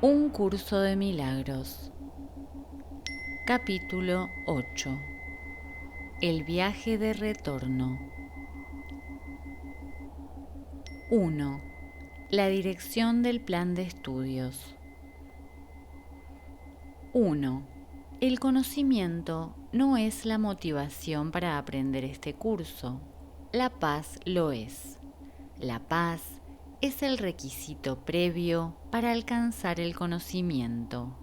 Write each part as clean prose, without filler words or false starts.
Un curso de milagros. Capítulo 8. El viaje de retorno. 1. La dirección del plan de estudios. 1. El conocimiento no es la motivación para aprender este curso. La paz lo es. La paz es el requisito previo para alcanzar el conocimiento.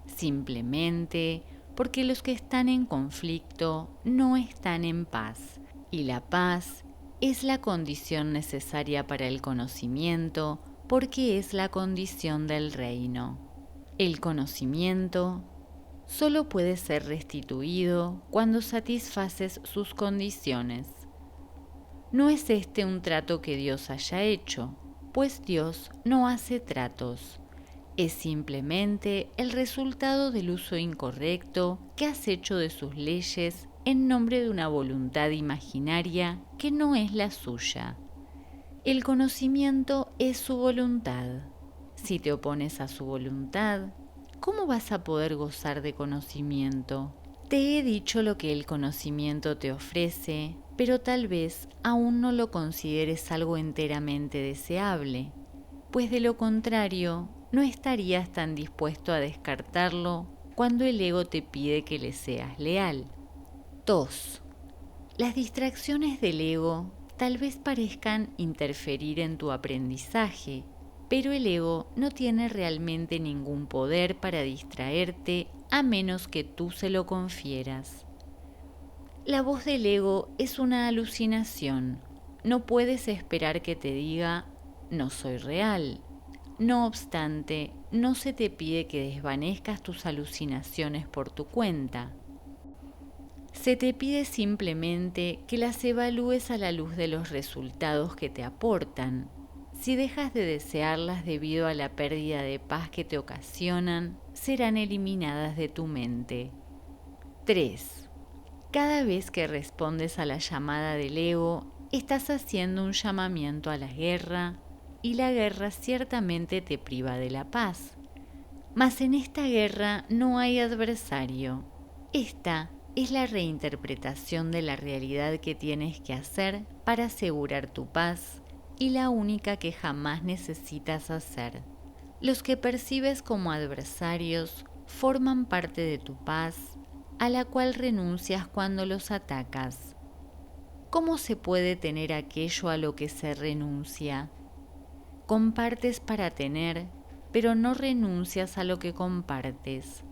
Simplemente porque los que están en conflicto no están en paz, y la paz es la condición necesaria para el conocimiento porque es la condición del reino. El conocimiento solo puede ser restituido cuando satisfaces sus condiciones. No es este un trato que Dios haya hecho, pues Dios no hace tratos. Es simplemente el resultado del uso incorrecto que has hecho de sus leyes en nombre de una voluntad imaginaria que no es la suya. El conocimiento es su voluntad. Si te opones a su voluntad, ¿cómo vas a poder gozar de conocimiento? Te he dicho lo que el conocimiento te ofrece, pero tal vez aún no lo consideres algo enteramente deseable, pues de lo contrario, no estarías tan dispuesto a descartarlo cuando el ego te pide que le seas leal. 2. Las distracciones del ego tal vez parezcan interferir en tu aprendizaje, pero el ego no tiene realmente ningún poder para distraerte a menos que tú se lo confieras. La voz del ego es una alucinación. No puedes esperar que te diga, no soy real. No obstante, no se te pide que desvanezcas tus alucinaciones por tu cuenta. Se te pide simplemente que las evalúes a la luz de los resultados que te aportan. Si dejas de desearlas debido a la pérdida de paz que te ocasionan, serán eliminadas de tu mente. 3. Cada vez que respondes a la llamada del ego, estás haciendo un llamamiento a la guerra, y la guerra ciertamente te priva de la paz. Mas en esta guerra no hay adversario. Esta es la reinterpretación de la realidad que tienes que hacer para asegurar tu paz y la única que jamás necesitas hacer. Los que percibes como adversarios forman parte de tu paz, a la cual renuncias cuando los atacas. ¿Cómo se puede tener aquello a lo que se renuncia? Compartes para tener, pero no renuncias a lo que compartes.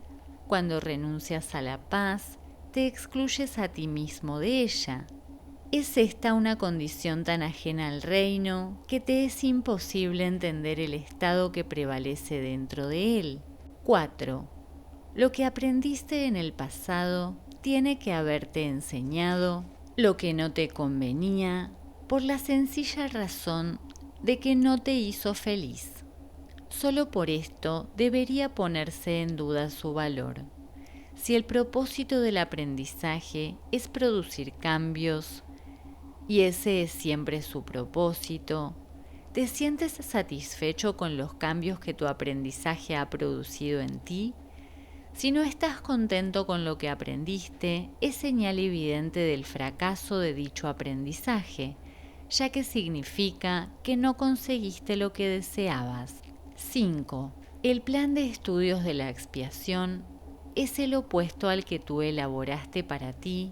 Cuando renuncias a la paz, te excluyes a ti mismo de ella. ¿Es esta una condición tan ajena al reino que te es imposible entender el estado que prevalece dentro de él? 4. Lo que aprendiste en el pasado tiene que haberte enseñado lo que no te convenía por la sencilla razón de que no te hizo feliz. Solo por esto debería ponerse en duda su valor. Si el propósito del aprendizaje es producir cambios, y ese es siempre su propósito, ¿te sientes satisfecho con los cambios que tu aprendizaje ha producido en ti? Si no estás contento con lo que aprendiste, es señal evidente del fracaso de dicho aprendizaje, ya que significa que no conseguiste lo que deseabas. 5. El plan de estudios de la expiación es el opuesto al que tú elaboraste para ti,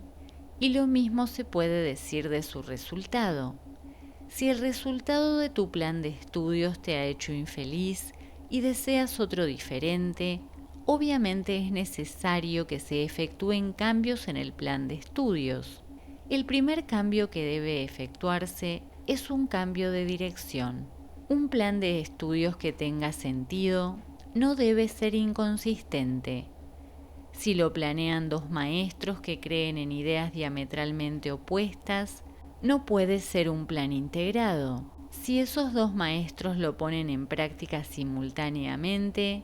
y lo mismo se puede decir de su resultado. Si el resultado de tu plan de estudios te ha hecho infeliz y deseas otro diferente, obviamente es necesario que se efectúen cambios en el plan de estudios. El primer cambio que debe efectuarse es un cambio de dirección. Un plan de estudios que tenga sentido no debe ser inconsistente. Si lo planean dos maestros que creen en ideas diametralmente opuestas, no puede ser un plan integrado. Si esos dos maestros lo ponen en práctica simultáneamente,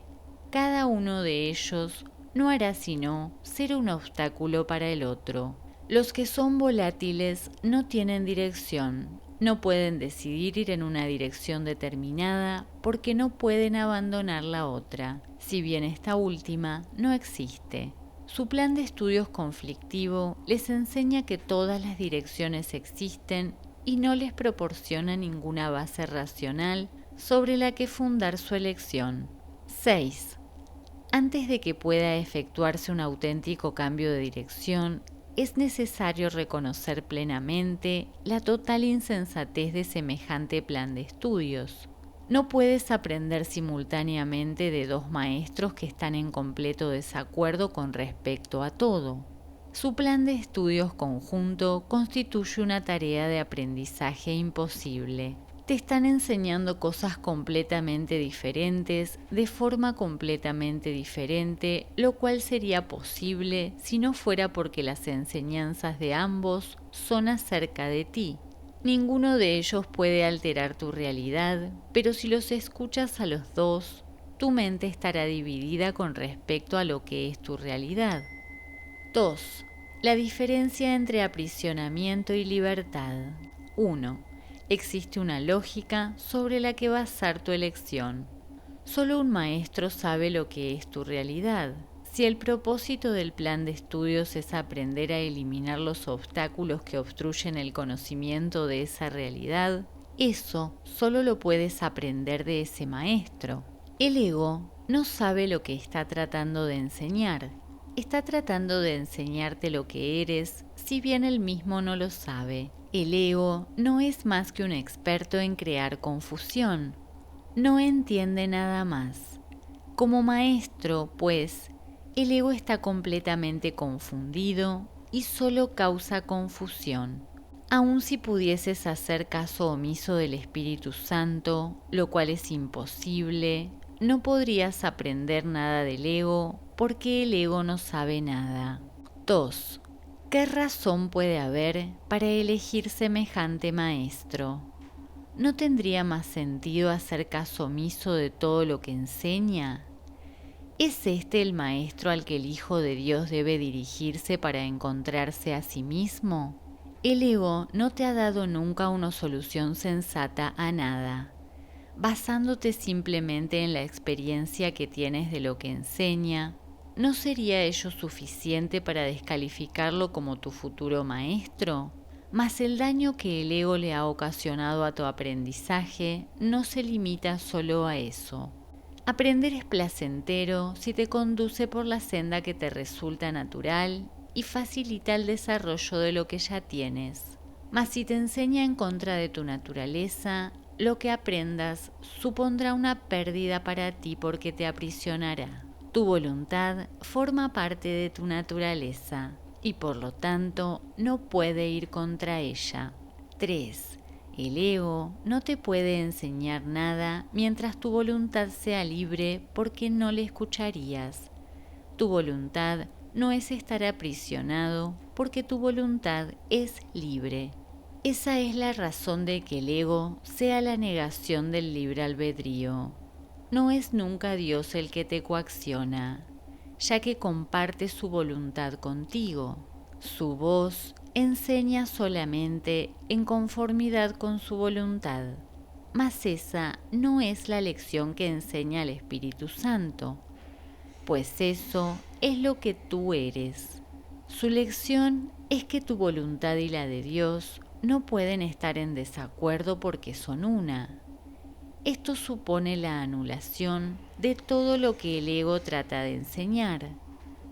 cada uno de ellos no hará sino ser un obstáculo para el otro. Los que son volátiles no tienen dirección, no pueden decidir ir en una dirección determinada porque no pueden abandonar la otra, si bien esta última no existe. Su plan de estudios conflictivo les enseña que todas las direcciones existen y no les proporciona ninguna base racional sobre la que fundar su elección. 6. Antes de que pueda efectuarse un auténtico cambio de dirección, es necesario reconocer plenamente la total insensatez de semejante plan de estudios. No puedes aprender simultáneamente de dos maestros que están en completo desacuerdo con respecto a todo. Su plan de estudios conjunto constituye una tarea de aprendizaje imposible. Te están enseñando cosas completamente diferentes, de forma completamente diferente, lo cual sería posible si no fuera porque las enseñanzas de ambos son acerca de ti. Ninguno de ellos puede alterar tu realidad, pero si los escuchas a los dos, tu mente estará dividida con respecto a lo que es tu realidad. 2. La diferencia entre aprisionamiento y libertad. 1. Existe una lógica sobre la que basar tu elección. Solo un maestro sabe lo que es tu realidad. Si el propósito del plan de estudios es aprender a eliminar los obstáculos que obstruyen el conocimiento de esa realidad, eso solo lo puedes aprender de ese maestro. El ego no sabe lo que está tratando de enseñar. Está tratando de enseñarte lo que eres, si bien él mismo no lo sabe. El ego no es más que un experto en crear confusión. No entiende nada más. Como maestro, pues, el ego está completamente confundido y solo causa confusión. Aun si pudieses hacer caso omiso del Espíritu Santo, lo cual es imposible, no podrías aprender nada del ego porque el ego no sabe nada. 2. ¿Qué razón puede haber para elegir semejante maestro? ¿No tendría más sentido hacer caso omiso de todo lo que enseña? ¿Es este el maestro al que el Hijo de Dios debe dirigirse para encontrarse a sí mismo? El ego no te ha dado nunca una solución sensata a nada. Basándote simplemente en la experiencia que tienes de lo que enseña, ¿no sería ello suficiente para descalificarlo como tu futuro maestro? Mas el daño que el ego le ha ocasionado a tu aprendizaje no se limita solo a eso. Aprender es placentero si te conduce por la senda que te resulta natural y facilita el desarrollo de lo que ya tienes. Mas si te enseña en contra de tu naturaleza, lo que aprendas supondrá una pérdida para ti porque te aprisionará. Tu voluntad forma parte de tu naturaleza y por lo tanto no puede ir contra ella. 3. El ego no te puede enseñar nada mientras tu voluntad sea libre porque no le escucharías. Tu voluntad no es estar aprisionado porque tu voluntad es libre. Esa es la razón de que el ego sea la negación del libre albedrío. No es nunca Dios el que te coacciona, ya que comparte su voluntad contigo. Su voz enseña solamente en conformidad con su voluntad, mas esa no es la lección que enseña el Espíritu Santo, pues eso es lo que tú eres. Su lección es que tu voluntad y la de Dios no pueden estar en desacuerdo porque son una. Esto supone la anulación de todo lo que el ego trata de enseñar.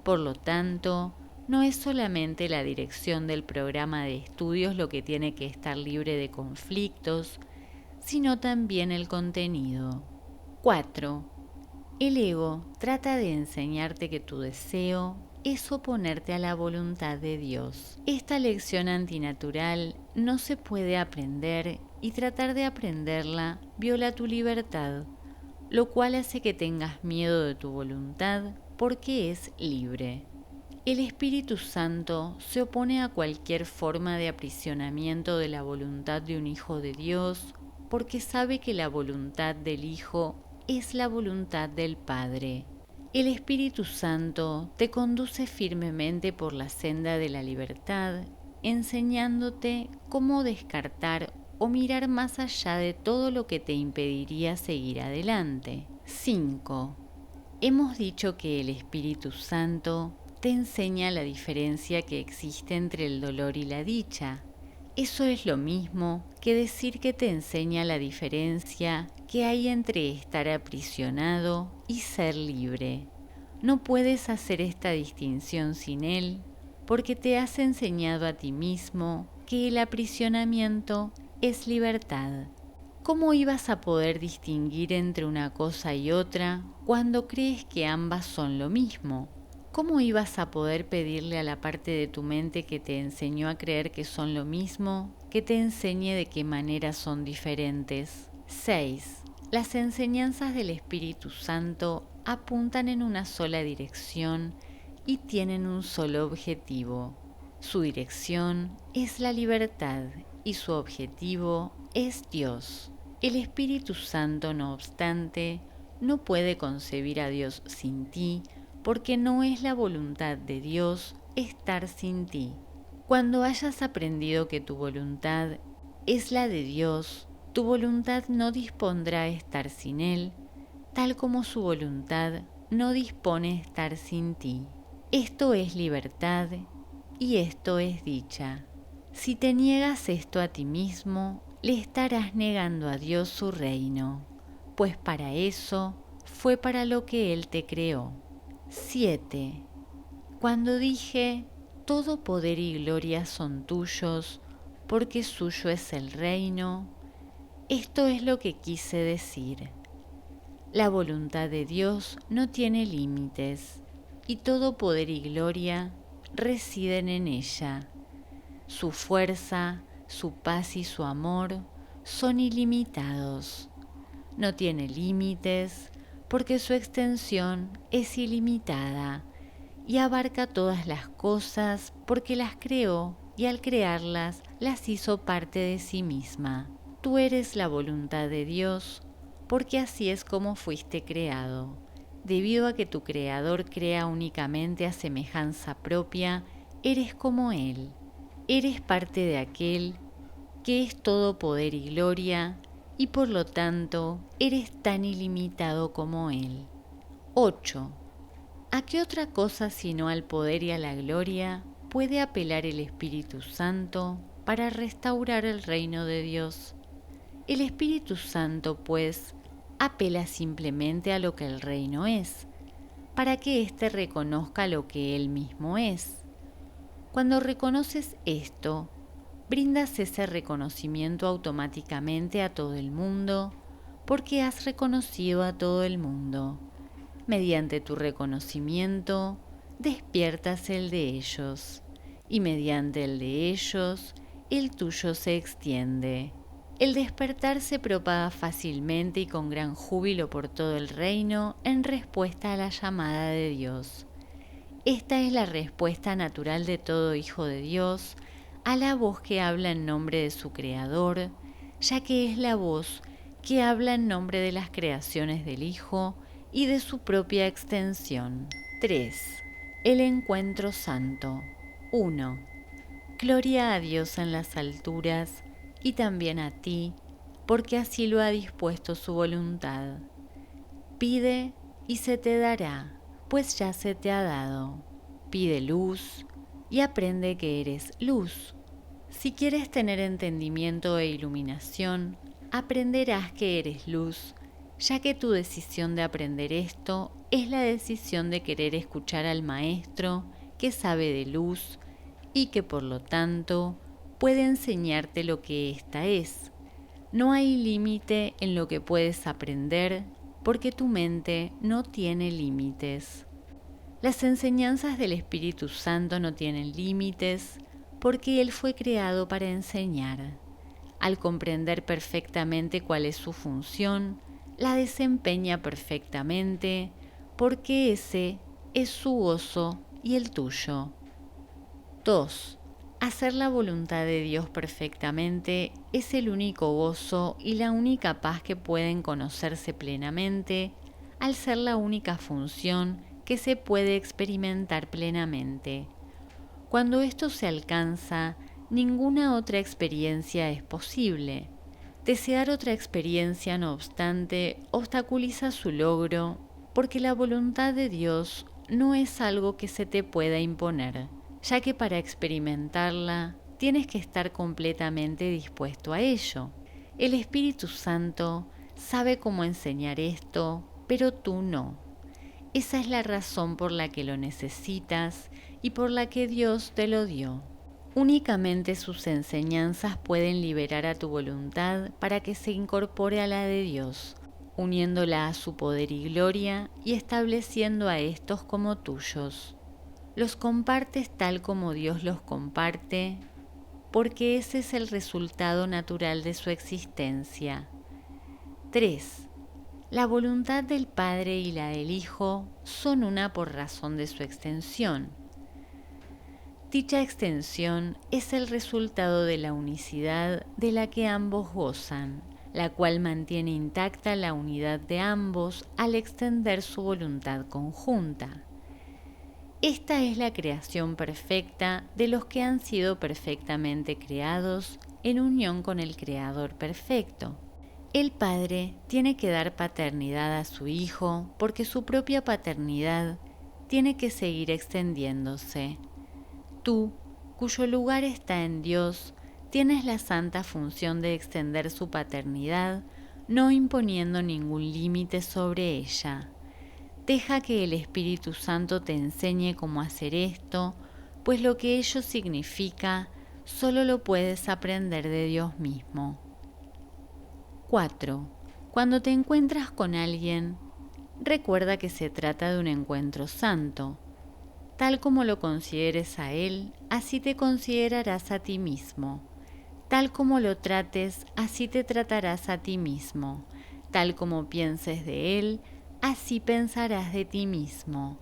Por lo tanto, no es solamente la dirección del programa de estudios lo que tiene que estar libre de conflictos, sino también el contenido. 4. El ego trata de enseñarte que tu deseo es oponerte a la voluntad de Dios. Esta lección antinatural no se puede aprender y tratar de aprenderla viola tu libertad, lo cual hace que tengas miedo de tu voluntad porque es libre. El Espíritu Santo se opone a cualquier forma de aprisionamiento de la voluntad de un Hijo de Dios porque sabe que la voluntad del Hijo es la voluntad del Padre. El Espíritu Santo te conduce firmemente por la senda de la libertad, enseñándote cómo descartar o mirar más allá de todo lo que te impediría seguir adelante. 5. Hemos dicho que el Espíritu Santo te enseña la diferencia que existe entre el dolor y la dicha. Eso es lo mismo que decir que te enseña la diferencia que hay entre estar aprisionado y ser libre. No puedes hacer esta distinción sin él, porque te has enseñado a ti mismo que el aprisionamiento es libertad. ¿Cómo ibas a poder distinguir entre una cosa y otra cuando crees que ambas son lo mismo? ¿Cómo ibas a poder pedirle a la parte de tu mente que te enseñó a creer que son lo mismo, que te enseñe de qué manera son diferentes? 6. Las enseñanzas del Espíritu Santo apuntan en una sola dirección y tienen un solo objetivo. Su dirección es la libertad y su objetivo es Dios. El Espíritu Santo, no obstante, no puede concebir a Dios sin ti, porque no es la voluntad de Dios estar sin ti. Cuando hayas aprendido que tu voluntad es la de Dios, tu voluntad no dispondrá estar sin Él, tal como su voluntad no dispone estar sin ti. Esto es libertad y esto es dicha. Si te niegas esto a ti mismo, le estarás negando a Dios su reino, pues para eso fue para lo que Él te creó. 7. Cuando dije, todo poder y gloria son tuyos, porque suyo es el reino, esto es lo que quise decir. La voluntad de Dios no tiene límites, y todo poder y gloria residen en ella. Su fuerza, su paz y su amor son ilimitados. No tiene límites, porque su extensión es ilimitada y abarca todas las cosas porque las creó y al crearlas las hizo parte de sí misma. Tú eres la voluntad de Dios porque así es como fuiste creado. Debido a que tu Creador crea únicamente a semejanza propia, eres como Él. Eres parte de aquel que es todo poder y gloria, y por lo tanto eres tan ilimitado como Él. 8. ¿A qué otra cosa sino al poder y a la gloria puede apelar el Espíritu Santo para restaurar el reino de Dios? El Espíritu Santo, pues, apela simplemente a lo que el reino es, para que éste reconozca lo que Él mismo es. Cuando reconoces esto, brindas ese reconocimiento automáticamente a todo el mundo, porque has reconocido a todo el mundo. Mediante tu reconocimiento, despiertas el de ellos, y mediante el de ellos, el tuyo se extiende. El despertar se propaga fácilmente y con gran júbilo por todo el reino en respuesta a la llamada de Dios. Esta es la respuesta natural de todo hijo de Dios a la voz que habla en nombre de su Creador, ya que es la voz que habla en nombre de las creaciones del Hijo y de su propia extensión. 3. El encuentro santo. 1. Gloria a Dios en las alturas y también a ti, porque así lo ha dispuesto su voluntad. Pide y se te dará, pues ya se te ha dado. Pide luz y aprende que eres luz. Si quieres tener entendimiento e iluminación, aprenderás que eres luz, ya que tu decisión de aprender esto es la decisión de querer escuchar al Maestro que sabe de luz y que por lo tanto puede enseñarte lo que ésta es. No hay límite en lo que puedes aprender porque tu mente no tiene límites. Las enseñanzas del Espíritu Santo no tienen límites porque Él fue creado para enseñar. Al comprender perfectamente cuál es su función, la desempeña perfectamente porque ese es su gozo y el tuyo. 2. Hacer la voluntad de Dios perfectamente es el único gozo y la única paz que pueden conocerse plenamente al ser la única función que se puede experimentar plenamente. Cuando esto se alcanza, ninguna otra experiencia es posible. Desear otra experiencia, no obstante, obstaculiza su logro, porque la voluntad de Dios no es algo que se te pueda imponer, ya que para experimentarla tienes que estar completamente dispuesto a ello. El Espíritu Santo sabe cómo enseñar esto, pero tú no. Esa es la razón por la que lo necesitas y por la que Dios te lo dio. Únicamente sus enseñanzas pueden liberar a tu voluntad para que se incorpore a la de Dios, uniéndola a su poder y gloria y estableciendo a estos como tuyos. Los compartes tal como Dios los comparte, porque ese es el resultado natural de su existencia. 3. La voluntad del Padre y la del Hijo son una por razón de su extensión. Dicha extensión es el resultado de la unicidad de la que ambos gozan, la cual mantiene intacta la unidad de ambos al extender su voluntad conjunta. Esta es la creación perfecta de los que han sido perfectamente creados en unión con el Creador perfecto. El Padre tiene que dar paternidad a su Hijo porque su propia paternidad tiene que seguir extendiéndose. Tú, cuyo lugar está en Dios, tienes la santa función de extender su paternidad, no imponiendo ningún límite sobre ella. Deja que el Espíritu Santo te enseñe cómo hacer esto, pues lo que ello significa solo lo puedes aprender de Dios mismo. 4. Cuando te encuentras con alguien, recuerda que se trata de un encuentro santo. Tal como lo consideres a él, así te considerarás a ti mismo. Tal como lo trates, así te tratarás a ti mismo. Tal como pienses de él, así pensarás de ti mismo.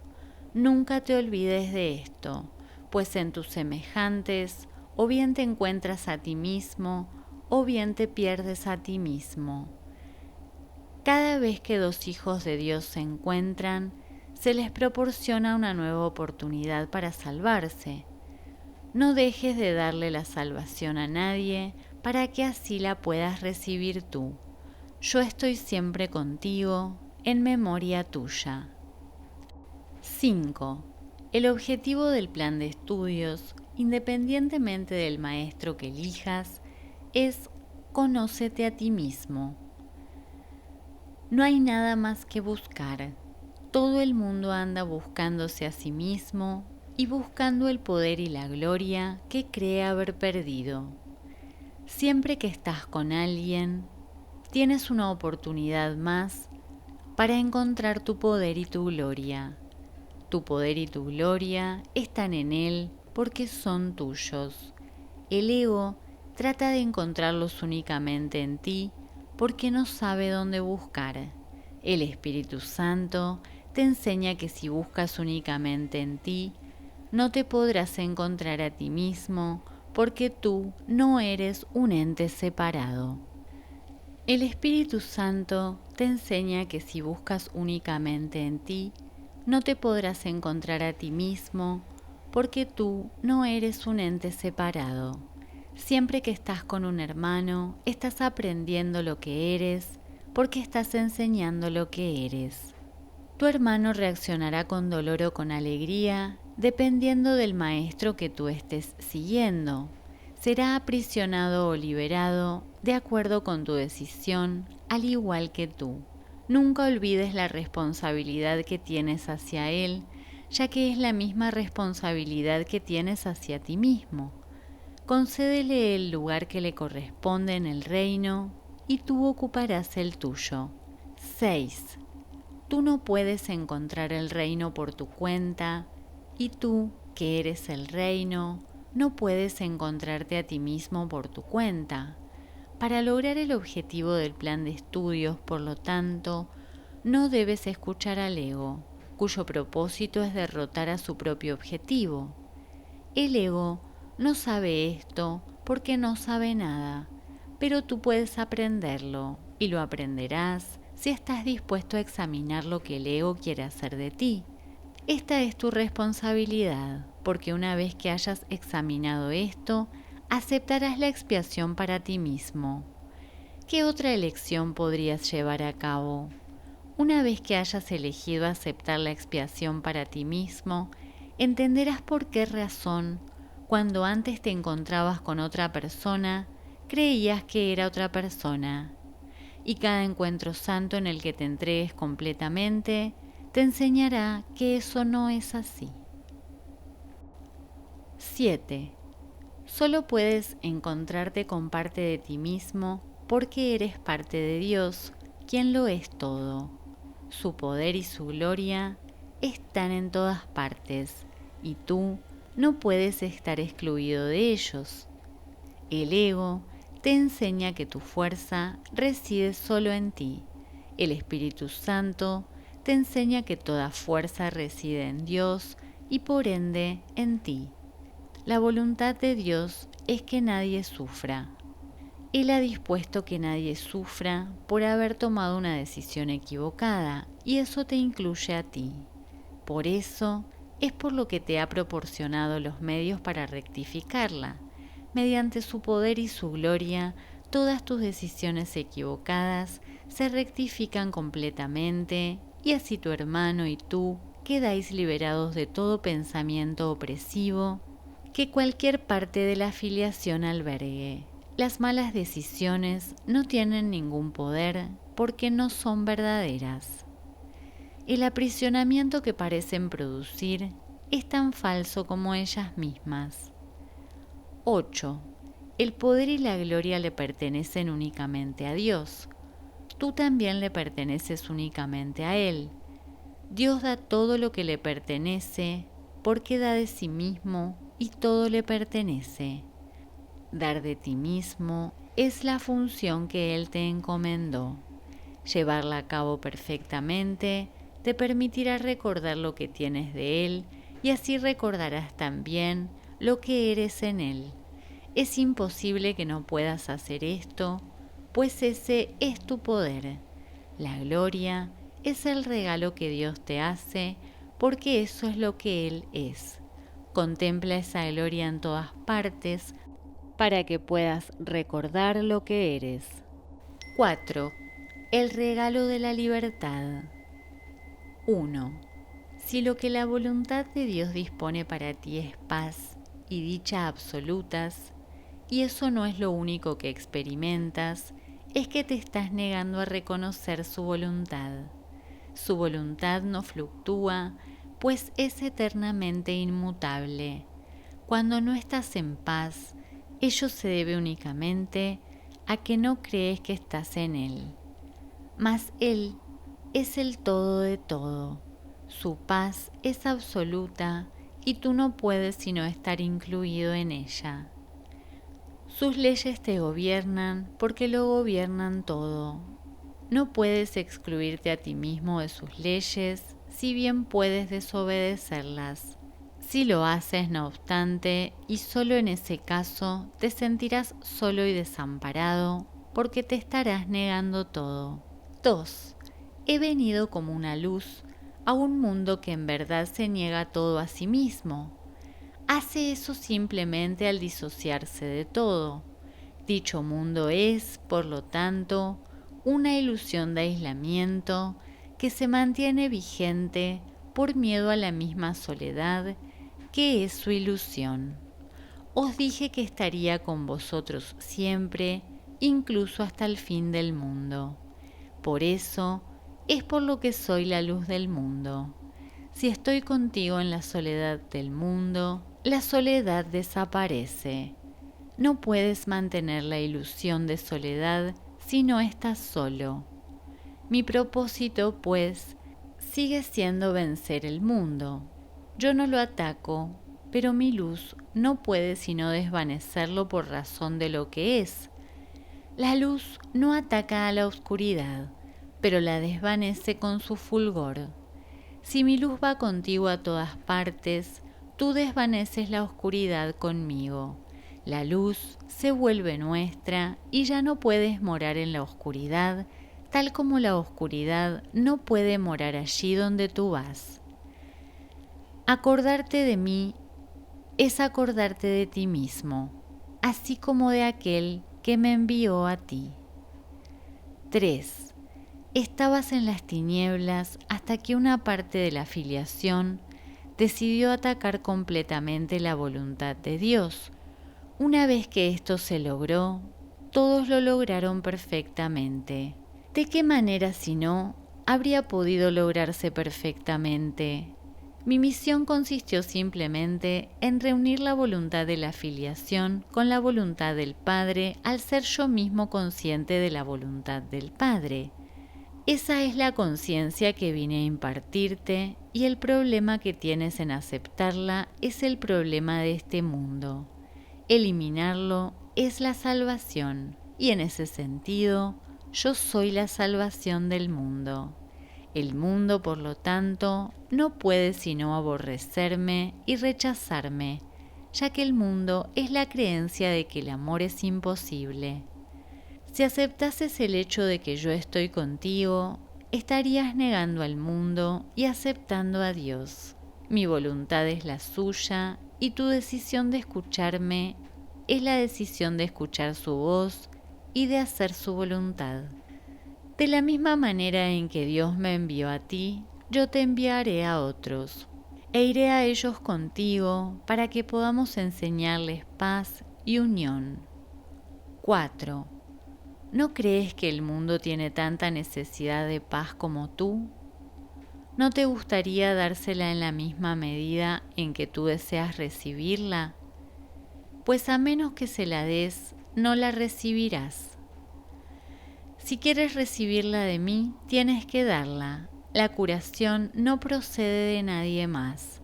Nunca te olvides de esto, pues en tus semejantes o bien te encuentras a ti mismo o bien te pierdes a ti mismo. Cada vez que dos hijos de Dios se encuentran, se les proporciona una nueva oportunidad para salvarse. No dejes de darle la salvación a nadie para que así la puedas recibir tú. Yo estoy siempre contigo, en memoria tuya. 5. El objetivo del plan de estudios, independientemente del maestro que elijas, es conócete a ti mismo. No hay nada más que buscar. Todo el mundo anda buscándose a sí mismo y buscando el poder y la gloria que cree haber perdido. Siempre que estás con alguien, tienes una oportunidad más para encontrar tu poder y tu gloria. Tu poder y tu gloria están en él porque son tuyos. El ego trata de encontrarlos únicamente en ti porque no sabe dónde buscar. El Espíritu Santo te enseña que si buscas únicamente en ti, no te podrás encontrar a ti mismo porque tú no eres un ente separado. El Espíritu Santo te enseña que si buscas únicamente en ti, no te podrás encontrar a ti mismo porque tú no eres un ente separado. Siempre que estás con un hermano, estás aprendiendo lo que eres porque estás enseñando lo que eres. Tu hermano reaccionará con dolor o con alegría, dependiendo del maestro que tú estés siguiendo. Será aprisionado o liberado de acuerdo con tu decisión, al igual que tú. Nunca olvides la responsabilidad que tienes hacia él, ya que es la misma responsabilidad que tienes hacia ti mismo. Concédele el lugar que le corresponde en el reino y tú ocuparás el tuyo. 6. Tú no puedes encontrar el reino por tu cuenta y tú, que eres el reino, no puedes encontrarte a ti mismo por tu cuenta. Para lograr el objetivo del plan de estudios, por lo tanto, no debes escuchar al ego, cuyo propósito es derrotar a su propio objetivo. El ego no sabe esto porque no sabe nada, pero tú puedes aprenderlo y lo aprenderás si estás dispuesto a examinar lo que el ego quiere hacer de ti. Esta es tu responsabilidad, porque una vez que hayas examinado esto, aceptarás la expiación para ti mismo. ¿Qué otra elección podrías llevar a cabo? Una vez que hayas elegido aceptar la expiación para ti mismo, entenderás por qué razón, cuando antes te encontrabas con otra persona, creías que era otra persona. Y cada encuentro santo en el que te entregues completamente, te enseñará que eso no es así. 7. Solo puedes encontrarte con parte de ti mismo porque eres parte de Dios, quien lo es todo. Su poder y su gloria están en todas partes, y tú no puedes estar excluido de ellos. El ego te enseña que tu fuerza reside solo en ti. El Espíritu Santo te enseña que toda fuerza reside en Dios y por ende en ti. La voluntad de Dios es que nadie sufra. Él ha dispuesto que nadie sufra por haber tomado una decisión equivocada, y eso te incluye a ti. Por eso es por lo que te ha proporcionado los medios para rectificarla. Mediante su poder y su gloria, todas tus decisiones equivocadas se rectifican completamente, y así tu hermano y tú quedáis liberados de todo pensamiento opresivo que cualquier parte de la afiliación albergue. Las malas decisiones no tienen ningún poder porque no son verdaderas. El aprisionamiento que parecen producir es tan falso como ellas mismas. 8. El poder y la gloria le pertenecen únicamente a Dios. Tú también le perteneces únicamente a Él. Dios da todo lo que le pertenece porque da de sí mismo y todo le pertenece. Dar de ti mismo es la función que Él te encomendó. Llevarla a cabo perfectamente te permitirá recordar lo que tienes de Él y así recordarás también lo que eres en Él. Es imposible que no puedas hacer esto, pues ese es tu poder. La gloria es el regalo que Dios te hace porque eso es lo que Él es. Contempla esa gloria en todas partes para que puedas recordar lo que eres. 4. El regalo de la libertad. 1. Si lo que la voluntad de Dios dispone para ti es paz y dicha absolutas, y eso no es lo único que experimentas, es que te estás negando a reconocer su voluntad. Su voluntad no fluctúa, pues es eternamente inmutable. Cuando no estás en paz, ello se debe únicamente a que no crees que estás en Él. Mas Él es el todo de todo. Su paz es absoluta y tú no puedes sino estar incluido en ella. Sus leyes te gobiernan porque lo gobiernan todo. No puedes excluirte a ti mismo de sus leyes, si bien puedes desobedecerlas. Si lo haces, no obstante, y solo en ese caso, te sentirás solo y desamparado, porque te estarás negando todo. 2. He venido como una luz a un mundo que en verdad se niega todo a sí mismo. Hace eso simplemente al disociarse de todo. Dicho mundo es, por lo tanto, una ilusión de aislamiento que se mantiene vigente por miedo a la misma soledad que es su ilusión. Os dije que estaría con vosotros siempre, incluso hasta el fin del mundo. Por eso es por lo que soy la luz del mundo. Si estoy contigo en la soledad del mundo, la soledad desaparece. No puedes mantener la ilusión de soledad si no estás solo. Mi propósito, pues, sigue siendo vencer el mundo. Yo no lo ataco, pero mi luz no puede sino desvanecerlo por razón de lo que es. La luz no ataca a la oscuridad, pero la desvanece con su fulgor. Si mi luz va contigo a todas partes, tú desvaneces la oscuridad conmigo. La luz se vuelve nuestra y ya no puedes morar en la oscuridad, tal como la oscuridad no puede morar allí donde tú vas. Acordarte de mí es acordarte de ti mismo, así como de aquel que me envió a ti. 3. Estabas en las tinieblas hasta que una parte de la filiación decidió atacar completamente la voluntad de Dios. Una vez que esto se logró, todos lo lograron perfectamente. ¿De qué manera, si no, habría podido lograrse perfectamente? Mi misión consistió simplemente en reunir la voluntad de la filiación con la voluntad del Padre al ser yo mismo consciente de la voluntad del Padre. Esa es la conciencia que vine a impartirte y el problema que tienes en aceptarla es el problema de este mundo. Eliminarlo es la salvación y en ese sentido yo soy la salvación del mundo. El mundo, por lo tanto, no puede sino aborrecerme y rechazarme, ya que el mundo es la creencia de que el amor es imposible. Si aceptases el hecho de que yo estoy contigo, estarías negando al mundo y aceptando a Dios. Mi voluntad es la suya y tu decisión de escucharme es la decisión de escuchar su voz y de hacer su voluntad. De la misma manera en que Dios me envió a ti, yo te enviaré a otros, e iré a ellos contigo para que podamos enseñarles paz y unión. 4. ¿No crees que el mundo tiene tanta necesidad de paz como tú? ¿No te gustaría dársela en la misma medida en que tú deseas recibirla? Pues a menos que se la des, no la recibirás. Si quieres recibirla de mí, tienes que darla. La curación no procede de nadie más.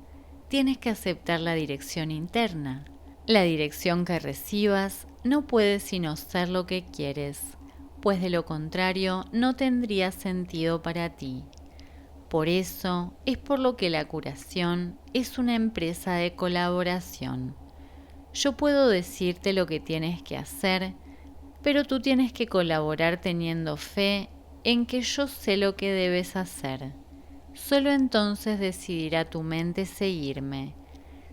Tienes que aceptar la dirección interna. La dirección que recibas no puede sino ser lo que quieres, pues de lo contrario no tendría sentido para ti. Por eso es por lo que la curación es una empresa de colaboración. Yo puedo decirte lo que tienes que hacer, pero tú tienes que colaborar teniendo fe en que yo sé lo que debes hacer. Solo entonces decidirá tu mente seguirme.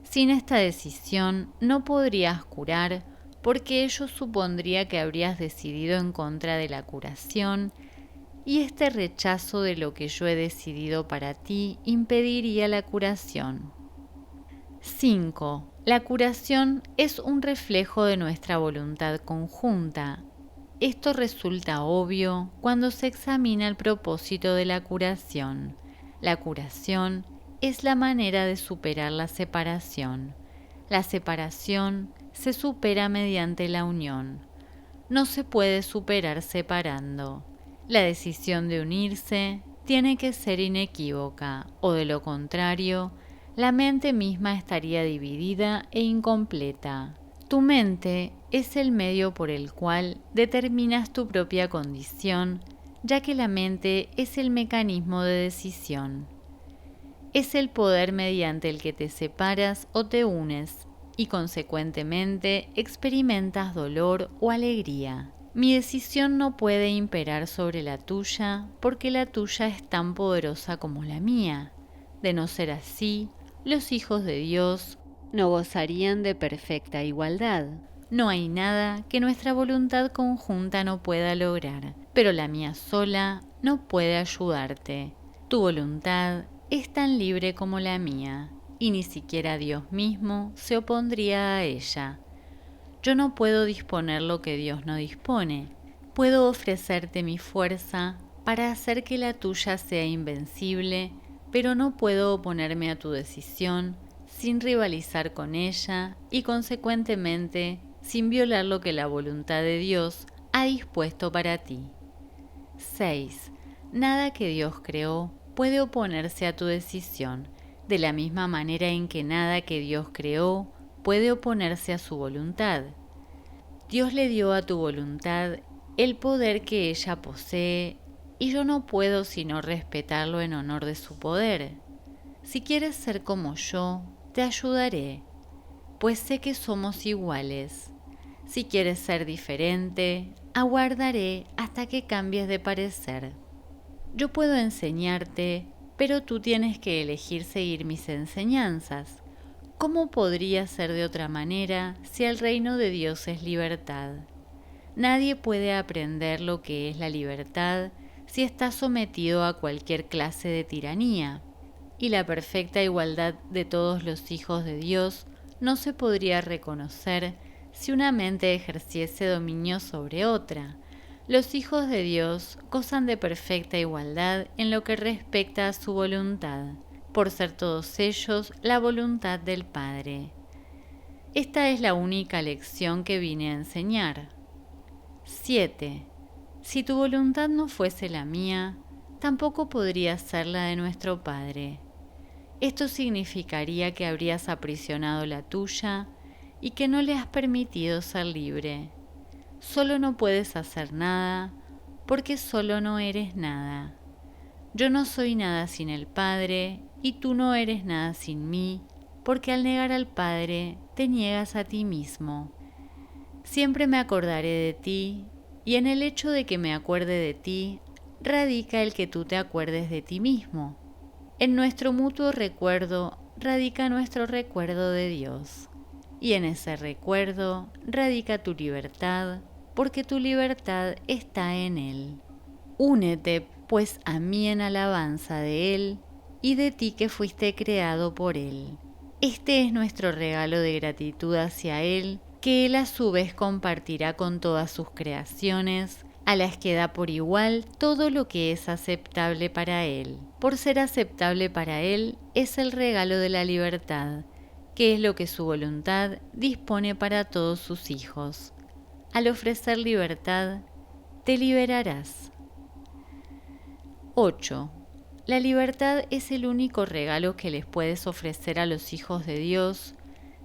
Sin esta decisión no podrías curar, porque ello supondría que habrías decidido en contra de la curación, y este rechazo de lo que yo he decidido para ti impediría la curación. 5. La curación es un reflejo de nuestra voluntad conjunta. Esto resulta obvio cuando se examina el propósito de la curación. La curación es la manera de superar la separación. La separación se supera mediante la unión. No se puede superar separando. La decisión de unirse tiene que ser inequívoca, o de lo contrario, la mente misma estaría dividida e incompleta. Tu mente es el medio por el cual determinas tu propia condición, ya que la mente es el mecanismo de decisión. Es el poder mediante el que te separas o te unes y consecuentemente experimentas dolor o alegría. Mi decisión no puede imperar sobre la tuya porque la tuya es tan poderosa como la mía. De no ser así, los hijos de Dios no gozarían de perfecta igualdad. No hay nada que nuestra voluntad conjunta no pueda lograr, pero la mía sola no puede ayudarte. Tu voluntad es tan libre como la mía, y ni siquiera Dios mismo se opondría a ella. Yo no puedo disponer lo que Dios no dispone. Puedo ofrecerte mi fuerza para hacer que la tuya sea invencible, pero no puedo oponerme a tu decisión sin rivalizar con ella y consecuentemente sin violar lo que la voluntad de Dios ha dispuesto para ti. 6. Nada que Dios creó puede oponerse a tu decisión, de la misma manera en que nada que Dios creó puede oponerse a su voluntad. Dios le dio a tu voluntad el poder que ella posee y yo no puedo sino respetarlo en honor de su poder. Si quieres ser como yo, te ayudaré, pues sé que somos iguales. Si quieres ser diferente, aguardaré hasta que cambies de parecer. Yo puedo enseñarte, pero tú tienes que elegir seguir mis enseñanzas. ¿Cómo podría ser de otra manera si el reino de Dios es libertad? Nadie puede aprender lo que es la libertad si está sometido a cualquier clase de tiranía, y la perfecta igualdad de todos los hijos de Dios no se podría reconocer si una mente ejerciese dominio sobre otra. Los hijos de Dios gozan de perfecta igualdad en lo que respecta a su voluntad, por ser todos ellos la voluntad del Padre. Esta es la única lección que vine a enseñar. 7. Si tu voluntad no fuese la mía, tampoco podría ser la de nuestro Padre. Esto significaría que habrías aprisionado la tuya y que no le has permitido ser libre. Solo no puedes hacer nada porque solo no eres nada. Yo no soy nada sin el Padre y tú no eres nada sin mí, porque al negar al Padre te niegas a ti mismo. Siempre me acordaré de ti, y en el hecho de que me acuerde de ti radica el que tú te acuerdes de ti mismo. En nuestro mutuo recuerdo radica nuestro recuerdo de Dios, y en ese recuerdo radica tu libertad, porque tu libertad está en Él. Únete, pues, a mí en alabanza de Él y de ti que fuiste creado por Él. Este es nuestro regalo de gratitud hacia Él, que Él a su vez compartirá con todas sus creaciones, a las que da por igual todo lo que es aceptable para Él. Por ser aceptable para Él es el regalo de la libertad, que es lo que su voluntad dispone para todos sus hijos. Al ofrecer libertad, te liberarás. 8. La libertad es el único regalo que les puedes ofrecer a los hijos de Dios,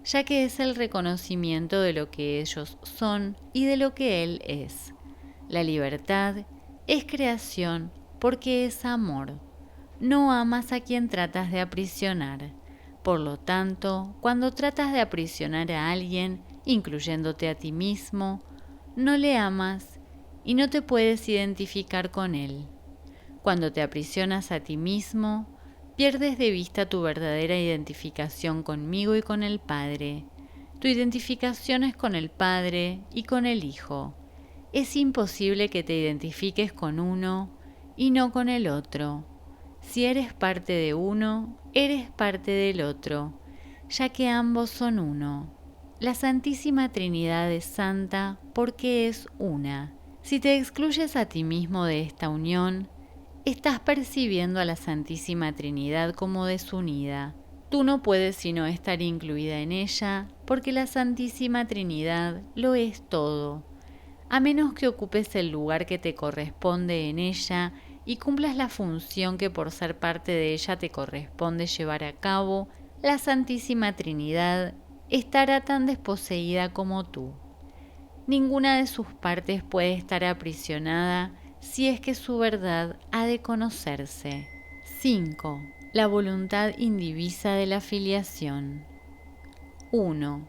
ya que es el reconocimiento de lo que ellos son y de lo que Él es. La libertad es creación porque es amor. No amas a quien tratas de aprisionar. Por lo tanto, cuando tratas de aprisionar a alguien, incluyéndote a ti mismo, no le amas y no te puedes identificar con él. Cuando te aprisionas a ti mismo, pierdes de vista tu verdadera identificación conmigo y con el Padre. Tu identificación es con el Padre y con el Hijo. Es imposible que te identifiques con uno y no con el otro. Si eres parte de uno, eres parte del otro, ya que ambos son uno. La Santísima Trinidad es santa porque es una. Si te excluyes a ti mismo de esta unión, estás percibiendo a la Santísima Trinidad como desunida. Tú no puedes sino estar incluida en ella, porque la Santísima Trinidad lo es todo. A menos que ocupes el lugar que te corresponde en ella y cumplas la función que por ser parte de ella te corresponde llevar a cabo, la Santísima Trinidad estará tan desposeída como tú. Ninguna de sus partes puede estar aprisionada si es que su verdad ha de conocerse. 5. La voluntad indivisa de la filiación. 1.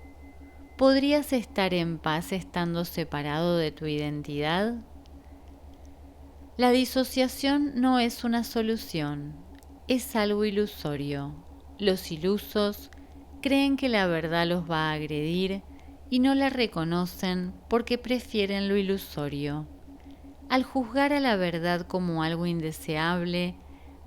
¿Podrías estar en paz estando separado de tu identidad? La disociación no es una solución, es algo ilusorio. Los ilusos creen que la verdad los va a agredir y no la reconocen porque prefieren lo ilusorio. Al juzgar a la verdad como algo indeseable,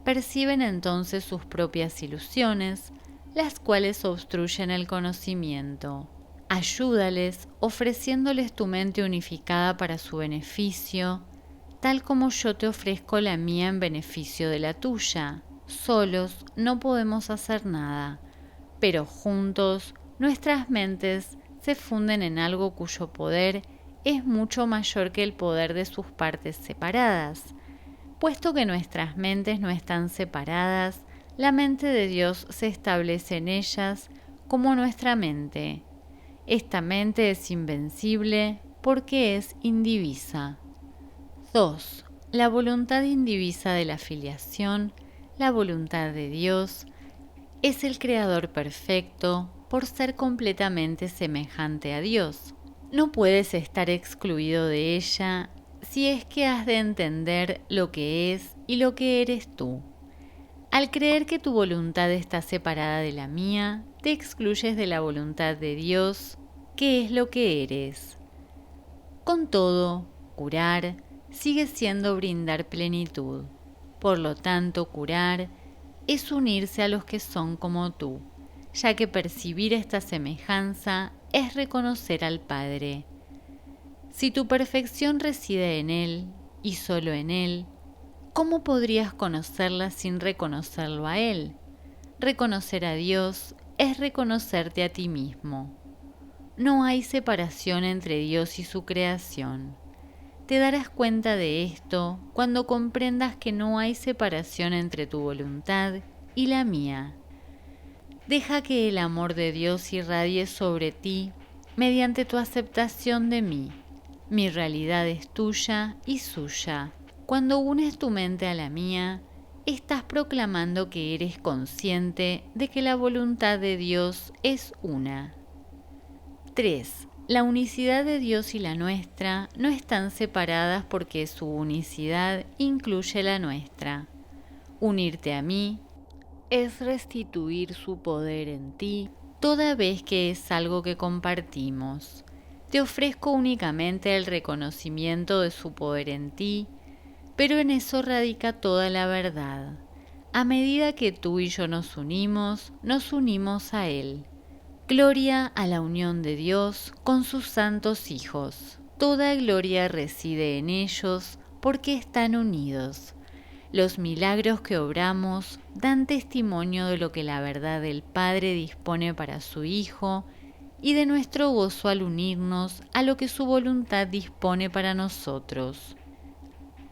perciben entonces sus propias ilusiones, las cuales obstruyen el conocimiento. Ayúdales ofreciéndoles tu mente unificada para su beneficio, tal como yo te ofrezco la mía en beneficio de la tuya. Solos no podemos hacer nada, pero juntos nuestras mentes se funden en algo cuyo poder es mucho mayor que el poder de sus partes separadas. Puesto que nuestras mentes no están separadas, la mente de Dios se establece en ellas como nuestra mente. Esta mente es invencible porque es indivisa. 2. La voluntad indivisa de la filiación, la voluntad de Dios, es el Creador perfecto por ser completamente semejante a Dios. No puedes estar excluido de ella si es que has de entender lo que es y lo que eres tú. Al creer que tu voluntad está separada de la mía, te excluyes de la voluntad de Dios, que es lo que eres. Con todo, curar sigue siendo brindar plenitud. Por lo tanto, curar es unirse a los que son como tú, ya que percibir esta semejanza es reconocer al Padre. Si tu perfección reside en Él y solo en Él, ¿cómo podrías conocerla sin reconocerlo a Él? Reconocer a Dios es reconocerte a ti mismo. No hay separación entre Dios y su creación. Te darás cuenta de esto cuando comprendas que no hay separación entre tu voluntad y la mía. Deja que el amor de Dios irradie sobre ti mediante tu aceptación de mí. Mi realidad es tuya y suya. Cuando unes tu mente a la mía, estás proclamando que eres consciente de que la voluntad de Dios es una. 3. La unicidad de Dios y la nuestra no están separadas porque su unicidad incluye la nuestra. Unirte a mí es restituir su poder en ti, toda vez que es algo que compartimos. Te ofrezco únicamente el reconocimiento de su poder en ti, pero en eso radica toda la verdad. A medida que tú y yo nos unimos a Él. Gloria a la unión de Dios con sus santos hijos. Toda gloria reside en ellos porque están unidos. Los milagros que obramos dan testimonio de lo que la verdad del Padre dispone para su Hijo y de nuestro gozo al unirnos a lo que su voluntad dispone para nosotros.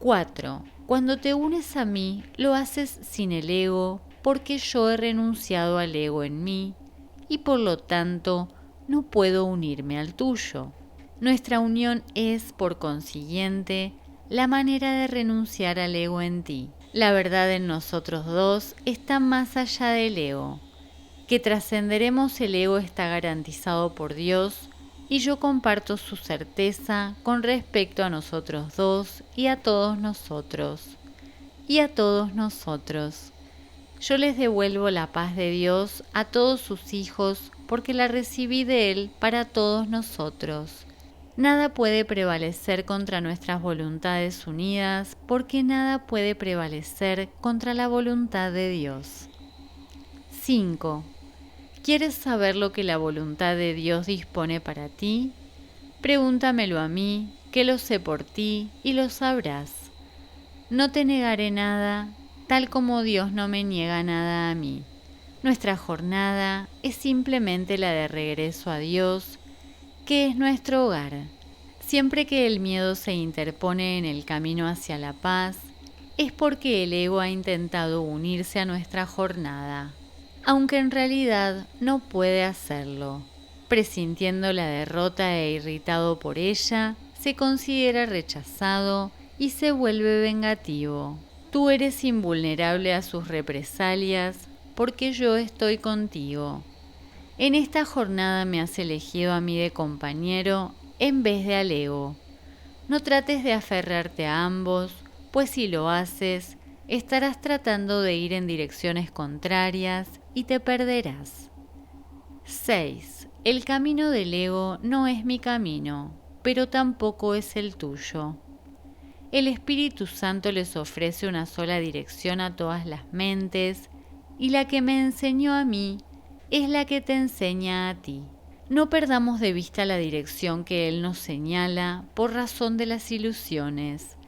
4. Cuando te unes a mí, lo haces sin el ego, porque yo he renunciado al ego en mí y por lo tanto no puedo unirme al tuyo. Nuestra unión es, por consiguiente, la manera de renunciar al ego en ti. La verdad en nosotros dos está más allá del ego. Que trascenderemos el ego está garantizado por Dios y yo comparto su certeza con respecto a nosotros dos y a todos nosotros. Y a todos nosotros. Yo les devuelvo la paz de Dios a todos sus hijos porque la recibí de Él para todos nosotros. Nada puede prevalecer contra nuestras voluntades unidas porque nada puede prevalecer contra la voluntad de Dios. 5. ¿Quieres saber lo que la voluntad de Dios dispone para ti? Pregúntamelo a mí, que lo sé por ti y lo sabrás. No te negaré nada, tal como Dios no me niega nada a mí. Nuestra jornada es simplemente la de regreso a Dios, que es nuestro hogar. Siempre que el miedo se interpone en el camino hacia la paz, es porque el ego ha intentado unirse a nuestra jornada, aunque en realidad no puede hacerlo. Presintiendo la derrota e irritado por ella, se considera rechazado y se vuelve vengativo. Tú eres invulnerable a sus represalias porque yo estoy contigo. En esta jornada me has elegido a mí de compañero en vez de al ego. No trates de aferrarte a ambos, pues si lo haces, estarás tratando de ir en direcciones contrarias y te perderás. 6. El camino del ego no es mi camino, pero tampoco es el tuyo. El Espíritu Santo les ofrece una sola dirección a todas las mentes, y la que me enseñó a mí es la que te enseña a ti. No perdamos de vista la dirección que Él nos señala por razón de las ilusiones,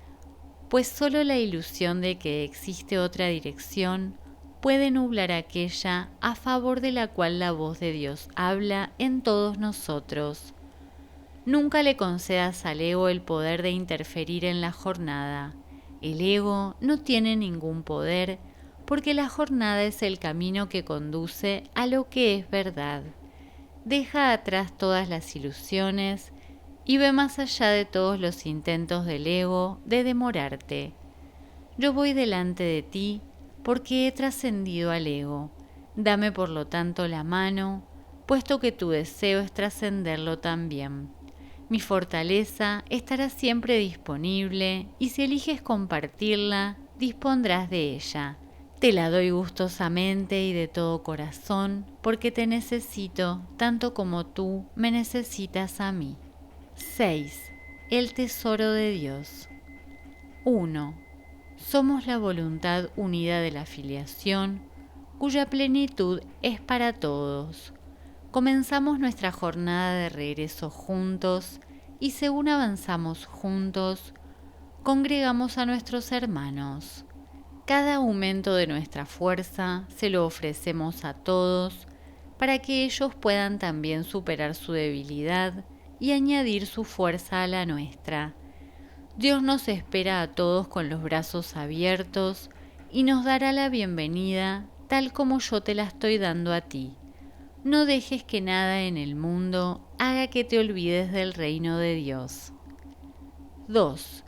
pues solo la ilusión de que existe otra dirección puede nublar aquella a favor de la cual la voz de Dios habla en todos nosotros. Nunca le concedas al ego el poder de interferir en la jornada. El ego no tiene ningún poder porque la jornada es el camino que conduce a lo que es verdad. Deja atrás todas las ilusiones y ve más allá de todos los intentos del ego de demorarte. Yo voy delante de ti porque he trascendido al ego. Dame por lo tanto la mano, puesto que tu deseo es trascenderlo también. Mi fortaleza estará siempre disponible y si eliges compartirla, dispondrás de ella. Te la doy gustosamente y de todo corazón porque te necesito tanto como tú me necesitas a mí. 6. El tesoro de Dios. 1. Somos la voluntad unida de la filiación, cuya plenitud es para todos. Comenzamos nuestra jornada de regreso juntos y según avanzamos juntos, congregamos a nuestros hermanos. Cada aumento de nuestra fuerza se lo ofrecemos a todos para que ellos puedan también superar su debilidad y añadir su fuerza a la nuestra. Dios nos espera a todos con los brazos abiertos y nos dará la bienvenida tal como yo te la estoy dando a ti. No dejes que nada en el mundo haga que te olvides del reino de Dios. 2.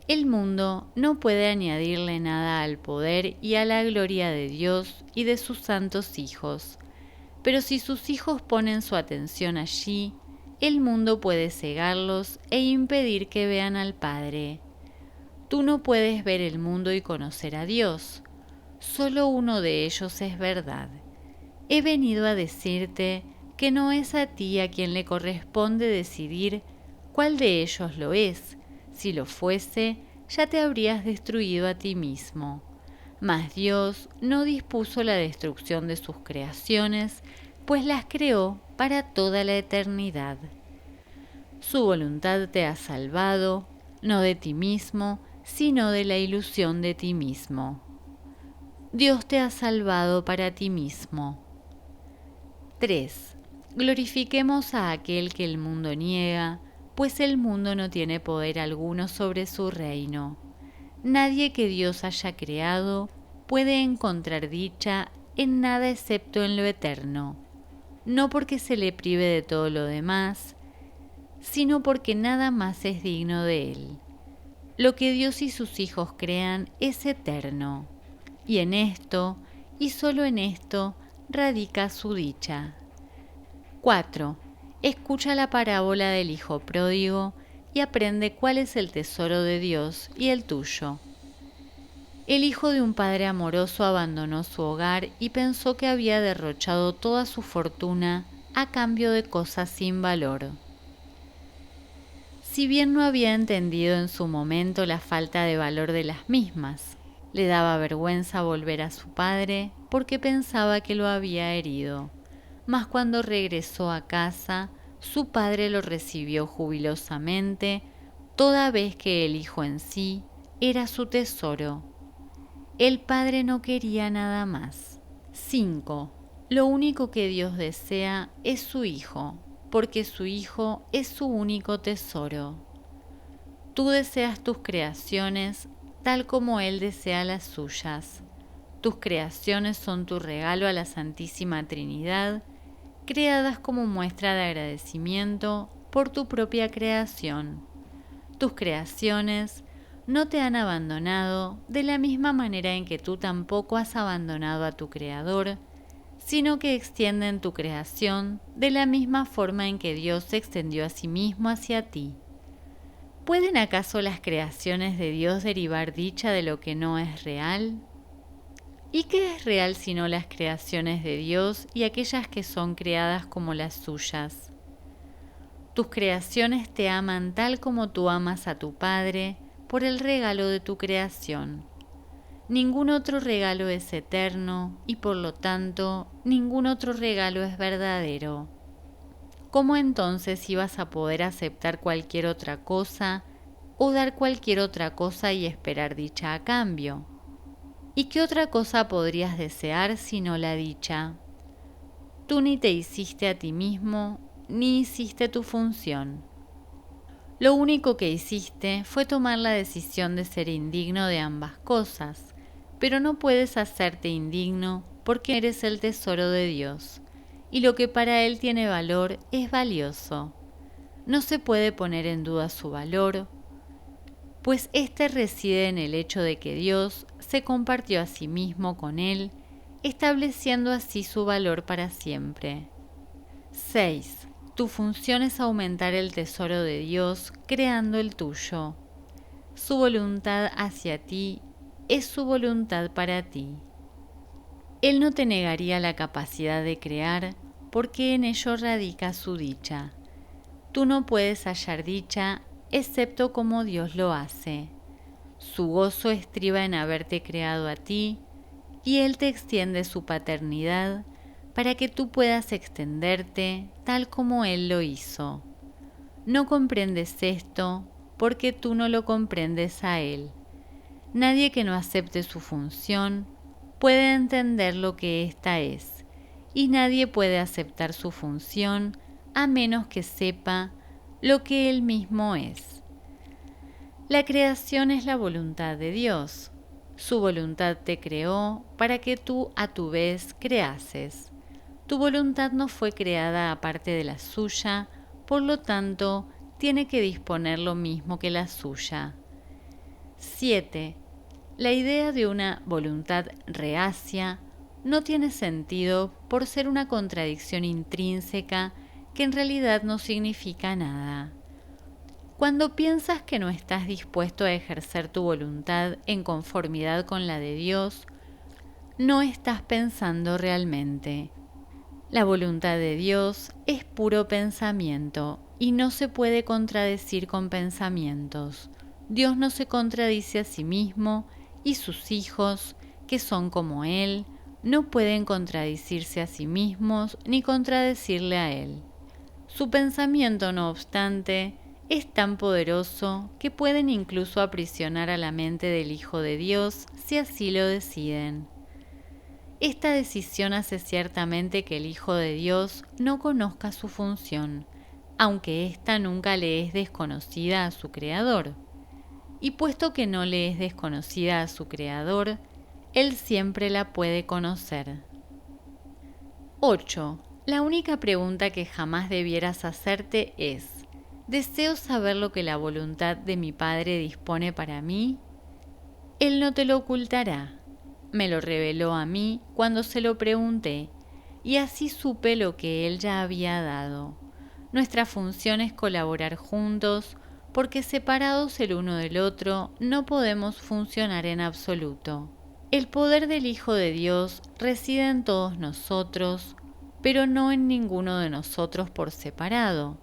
El mundo no puede añadirle nada al poder y a la gloria de Dios y de sus santos hijos, pero si sus hijos ponen su atención allí, el mundo puede cegarlos e impedir que vean al Padre. Tú no puedes ver el mundo y conocer a Dios. Solo uno de ellos es verdad. He venido a decirte que no es a ti a quien le corresponde decidir cuál de ellos lo es. Si lo fuese, ya te habrías destruido a ti mismo. Mas Dios no dispuso la destrucción de sus creaciones, pues las creó para toda la eternidad. Su voluntad te ha salvado, no de ti mismo, sino de la ilusión de ti mismo. Dios te ha salvado para ti mismo. 3. Glorifiquemos a aquel que el mundo niega, pues el mundo no tiene poder alguno sobre su reino. Nadie que Dios haya creado puede encontrar dicha en nada excepto en lo eterno, no porque se le prive de todo lo demás, sino porque nada más es digno de él. Lo que Dios y sus hijos crean es eterno, y en esto, y solo en esto, radica su dicha. 4. Escucha la parábola del hijo pródigo y aprende cuál es el tesoro de Dios y el tuyo. El hijo de un padre amoroso abandonó su hogar y pensó que había derrochado toda su fortuna a cambio de cosas sin valor. Si bien no había entendido en su momento la falta de valor de las mismas, le daba vergüenza volver a su padre porque pensaba que lo había herido. Mas cuando regresó a casa, su padre lo recibió jubilosamente, toda vez que el hijo en sí era su tesoro. El padre no quería nada más. 5. Lo único que Dios desea es su hijo, porque su hijo es su único tesoro. Tú deseas tus creaciones tal como Él desea las suyas. Tus creaciones son tu regalo a la Santísima Trinidad, creadas como muestra de agradecimiento por tu propia creación. Tus creaciones no te han abandonado de la misma manera en que tú tampoco has abandonado a tu Creador, sino que extienden tu creación de la misma forma en que Dios se extendió a sí mismo hacia ti. ¿Pueden acaso las creaciones de Dios derivar dicha de lo que no es real? ¿Y qué es real sino las creaciones de Dios y aquellas que son creadas como las suyas? Tus creaciones te aman tal como tú amas a tu Padre por el regalo de tu creación. Ningún otro regalo es eterno y por lo tanto ningún otro regalo es verdadero. ¿Cómo entonces ibas a poder aceptar cualquier otra cosa o dar cualquier otra cosa y esperar dicha a cambio? ¿Y qué otra cosa podrías desear sino la dicha? Tú ni te hiciste a ti mismo, ni hiciste tu función. Lo único que hiciste fue tomar la decisión de ser indigno de ambas cosas, pero no puedes hacerte indigno porque eres el tesoro de Dios, y lo que para Él tiene valor es valioso. No se puede poner en duda su valor, pues éste reside en el hecho de que Dios se compartió a sí mismo con Él, estableciendo así su valor para siempre. 6. Tu función es aumentar el tesoro de Dios creando el tuyo. Su voluntad hacia ti es su voluntad para ti. Él no te negaría la capacidad de crear porque en ello radica su dicha. Tú no puedes hallar dicha excepto como Dios lo hace. Su gozo estriba en haberte creado a ti y Él te extiende su paternidad para que tú puedas extenderte tal como Él lo hizo. No comprendes esto porque tú no lo comprendes a Él. Nadie que no acepte su función puede entender lo que ésta es, y nadie puede aceptar su función a menos que sepa lo que Él mismo es. La creación es la voluntad de Dios. Su voluntad te creó para que tú a tu vez creases. Tu voluntad no fue creada aparte de la suya, por lo tanto, tiene que disponer lo mismo que la suya. 7. La idea de una voluntad reacia no tiene sentido por ser una contradicción intrínseca que en realidad no significa nada. Cuando piensas que no estás dispuesto a ejercer tu voluntad en conformidad con la de Dios, no estás pensando realmente. La voluntad de Dios es puro pensamiento y no se puede contradecir con pensamientos. Dios no se contradice a sí mismo y sus hijos, que son como Él, no pueden contradecirse a sí mismos ni contradecirle a Él. Su pensamiento, no obstante, es tan poderoso que pueden incluso aprisionar a la mente del Hijo de Dios si así lo deciden. Esta decisión hace ciertamente que el Hijo de Dios no conozca su función, aunque ésta nunca le es desconocida a su Creador. Y puesto que no le es desconocida a su Creador, Él siempre la puede conocer. 8. La única pregunta que jamás debieras hacerte es: ¿deseo saber lo que la voluntad de mi Padre dispone para mí? Él no te lo ocultará. Me lo reveló a mí cuando se lo pregunté, y así supe lo que Él ya había dado. Nuestra función es colaborar juntos, porque separados el uno del otro no podemos funcionar en absoluto. El poder del Hijo de Dios reside en todos nosotros, pero no en ninguno de nosotros por separado.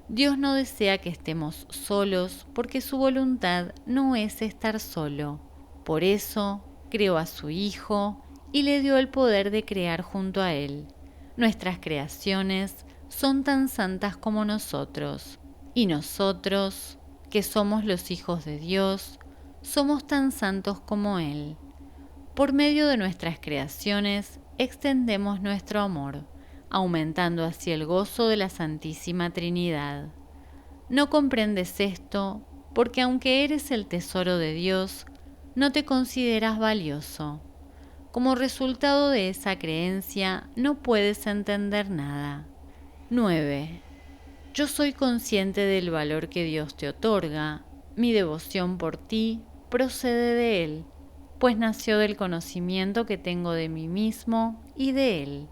Dios no desea que estemos solos porque su voluntad no es estar solo. Por eso creó a su Hijo y le dio el poder de crear junto a Él. Nuestras creaciones son tan santas como nosotros, y nosotros, que somos los hijos de Dios, somos tan santos como Él. Por medio de nuestras creaciones extendemos nuestro amor, aumentando así el gozo de la Santísima Trinidad. No comprendes esto porque aunque eres el tesoro de Dios, no te consideras valioso. Como resultado de esa creencia, no puedes entender nada. 9. Yo soy consciente del valor que Dios te otorga. Mi devoción por ti procede de Él, pues nació del conocimiento que tengo de mí mismo y de Él.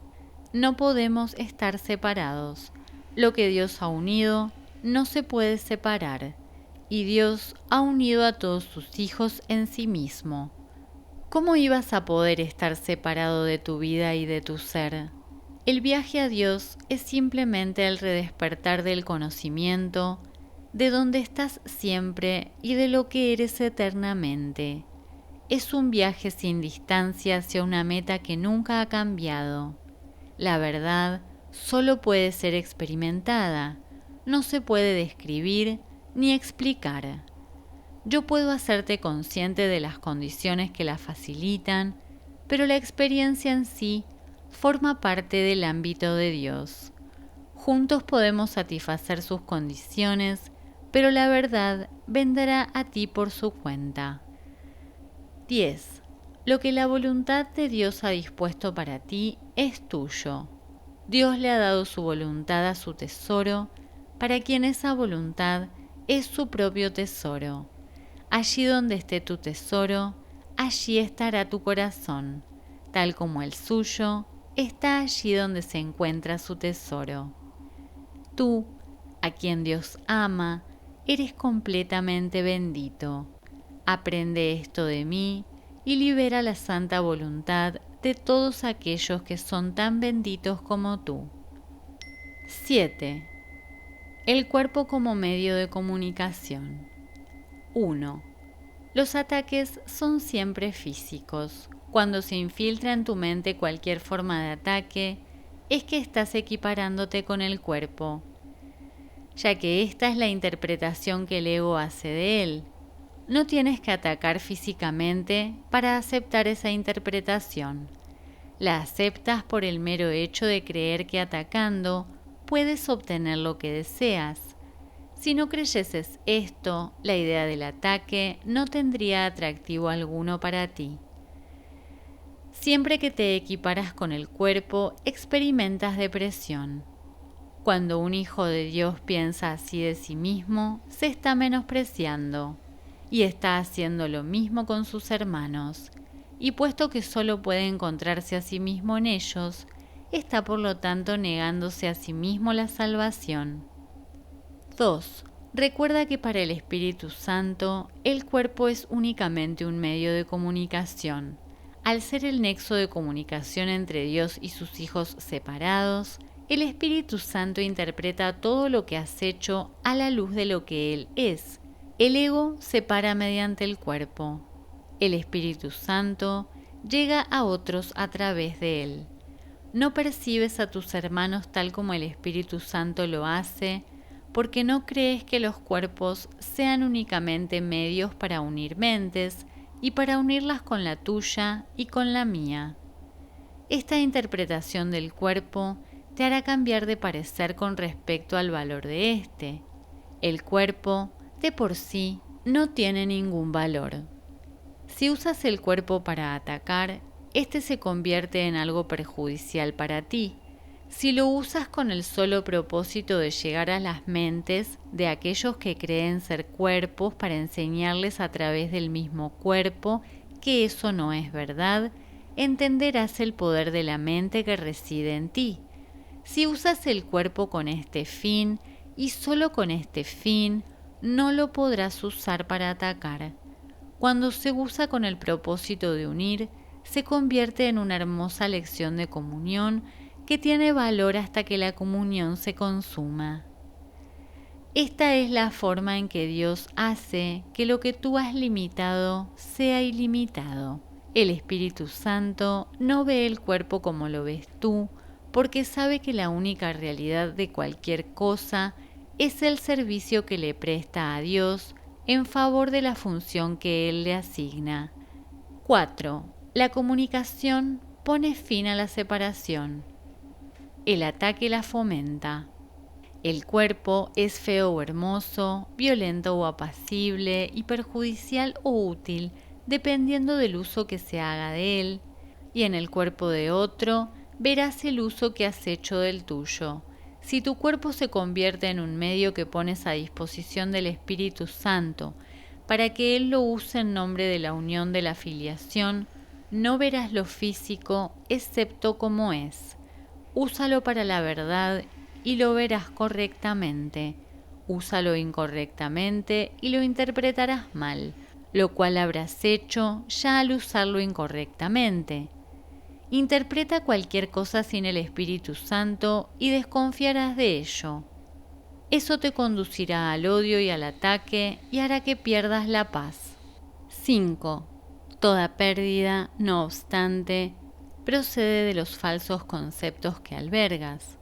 No podemos estar separados. Lo que Dios ha unido no se puede separar, y Dios ha unido a todos sus hijos en sí mismo. ¿Cómo ibas a poder estar separado de tu vida y de tu ser? El viaje a Dios es simplemente el redespertar del conocimiento, de donde estás siempre y de lo que eres eternamente. Es un viaje sin distancia hacia una meta que nunca ha cambiado. La verdad solo puede ser experimentada, no se puede describir ni explicar. Yo puedo hacerte consciente de las condiciones que la facilitan, pero la experiencia en sí forma parte del ámbito de Dios. Juntos podemos satisfacer sus condiciones, pero la verdad vendrá a ti por su cuenta. 10. Lo que la voluntad de Dios ha dispuesto para ti es tuyo. Dios le ha dado su voluntad a su tesoro, para quien esa voluntad es su propio tesoro. Allí donde esté tu tesoro, allí estará tu corazón, tal como el suyo está allí donde se encuentra su tesoro. Tú, a quien Dios ama, eres completamente bendito. Aprende esto de mí y libera la santa voluntad de todos aquellos que son tan benditos como tú. 7. El cuerpo como medio de comunicación. 1. Los ataques son siempre físicos. Cuando se infiltra en tu mente cualquier forma de ataque, es que estás equiparándote con el cuerpo, ya que esta es la interpretación que el ego hace de él. No tienes que atacar físicamente para aceptar esa interpretación. La aceptas por el mero hecho de creer que atacando puedes obtener lo que deseas. Si no creyeses esto, la idea del ataque no tendría atractivo alguno para ti. Siempre que te equiparas con el cuerpo, experimentas depresión. Cuando un hijo de Dios piensa así de sí mismo, se está menospreciando y está haciendo lo mismo con sus hermanos. Y puesto que solo puede encontrarse a sí mismo en ellos, está por lo tanto negándose a sí mismo la salvación. 2. Recuerda que para el Espíritu Santo, el cuerpo es únicamente un medio de comunicación. Al ser el nexo de comunicación entre Dios y sus hijos separados, el Espíritu Santo interpreta todo lo que has hecho a la luz de lo que Él es. El ego se para mediante el cuerpo. El Espíritu Santo llega a otros a través de él. No percibes a tus hermanos tal como el Espíritu Santo lo hace, porque no crees que los cuerpos sean únicamente medios para unir mentes y para unirlas con la tuya y con la mía. Esta interpretación del cuerpo te hará cambiar de parecer con respecto al valor de éste. El cuerpo, de por sí, no tiene ningún valor. Si usas el cuerpo para atacar, este se convierte en algo perjudicial para ti. Si lo usas con el solo propósito de llegar a las mentes de aquellos que creen ser cuerpos para enseñarles a través del mismo cuerpo que eso no es verdad, entenderás el poder de la mente que reside en ti. Si usas el cuerpo con este fin y solo con este fin, no lo podrás usar para atacar. Cuando se usa con el propósito de unir, se convierte en una hermosa lección de comunión que tiene valor hasta que la comunión se consuma. Esta es la forma en que Dios hace que lo que tú has limitado sea ilimitado. El Espíritu Santo no ve el cuerpo como lo ves tú, porque sabe que la única realidad de cualquier cosa es el servicio que le presta a Dios en favor de la función que Él le asigna. 4. La comunicación pone fin a la separación. El ataque la fomenta. El cuerpo es feo o hermoso, violento o apacible y perjudicial o útil, dependiendo del uso que se haga de él, y en el cuerpo de otro verás el uso que has hecho del tuyo. Si tu cuerpo se convierte en un medio que pones a disposición del Espíritu Santo para que Él lo use en nombre de la unión de la filiación, no verás lo físico excepto como es. Úsalo para la verdad y lo verás correctamente. Úsalo incorrectamente y lo interpretarás mal, lo cual habrás hecho ya al usarlo incorrectamente. Interpreta cualquier cosa sin el Espíritu Santo y desconfiarás de ello. Eso te conducirá al odio y al ataque y hará que pierdas la paz. 5. Toda pérdida, no obstante, procede de los falsos conceptos que albergas,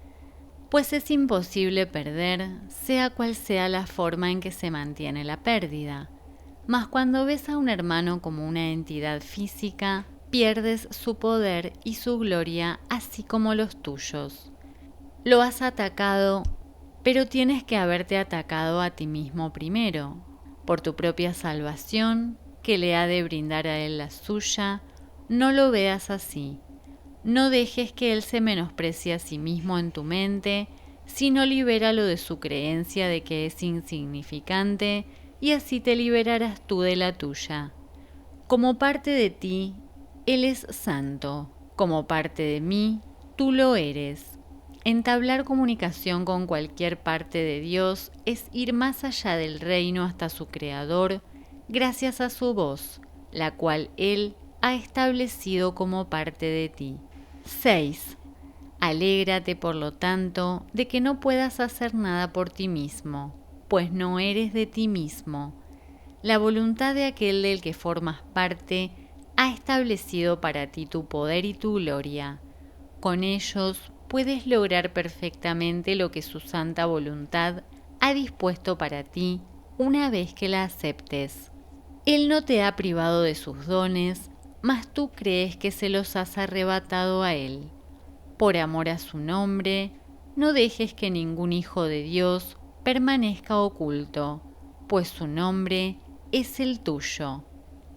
pues es imposible perder, sea cual sea la forma en que se mantiene la pérdida. Mas cuando ves a un hermano como una entidad física, pierdes su poder y su gloria, así como los tuyos. Lo has atacado, pero tienes que haberte atacado a ti mismo primero, por tu propia salvación, que le ha de brindar a él la suya. No lo veas así. No dejes que él se menosprecie a sí mismo en tu mente, sino libéralo de su creencia de que es insignificante, y así te liberarás tú de la tuya. Como parte de ti, Él es santo. Como parte de mí, tú lo eres. entablar comunicación con cualquier parte de Dios es ir más allá del reino hasta su Creador, gracias a su voz, la cual Él ha establecido como parte de ti. 6. Alégrate, por lo tanto, de que no puedas hacer nada por ti mismo, pues no eres de ti mismo. La voluntad de aquel del que formas parte ha establecido para ti tu poder y tu gloria. Con ellos puedes lograr perfectamente lo que su santa voluntad ha dispuesto para ti una vez que la aceptes. Él no te ha privado de sus dones, mas tú crees que se los has arrebatado a Él. Por amor a su nombre, no dejes que ningún hijo de Dios permanezca oculto, pues su nombre es el tuyo.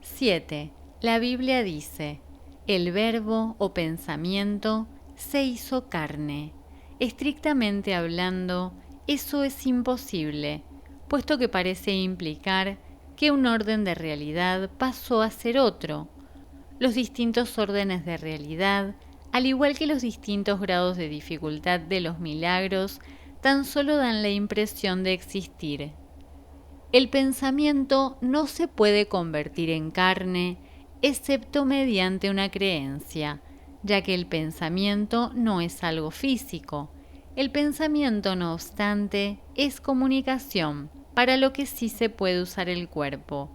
7. La Biblia dice: el verbo o pensamiento se hizo carne. Estrictamente hablando, eso es imposible, puesto que parece implicar que un orden de realidad pasó a ser otro. Los distintos órdenes de realidad, al igual que los distintos grados de dificultad de los milagros, tan solo dan la impresión de existir. El pensamiento no se puede convertir en carne, excepto mediante una creencia, ya que el pensamiento no es algo físico. El pensamiento, no obstante, es comunicación, para lo que sí se puede usar el cuerpo.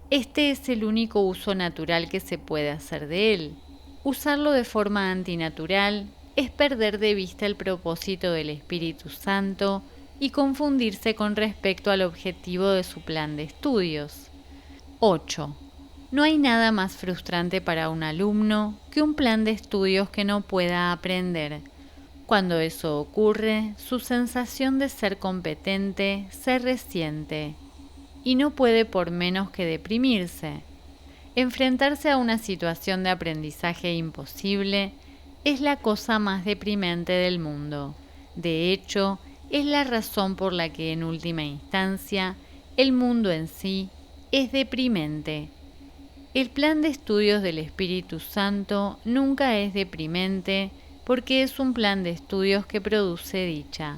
Este es el único uso natural que se puede hacer de él. Usarlo de forma antinatural es perder de vista el propósito del Espíritu Santo y confundirse con respecto al objetivo de su plan de estudios. 8. No hay nada más frustrante para un alumno que un plan de estudios que no pueda aprender. Cuando eso ocurre, su sensación de ser competente se resiente y no puede por menos que deprimirse. Enfrentarse a una situación de aprendizaje imposible es la cosa más deprimente del mundo. De hecho, es la razón por la que en última instancia el mundo en sí es deprimente. El plan de estudios del Espíritu Santo nunca es deprimente porque es un plan de estudios que produce dicha.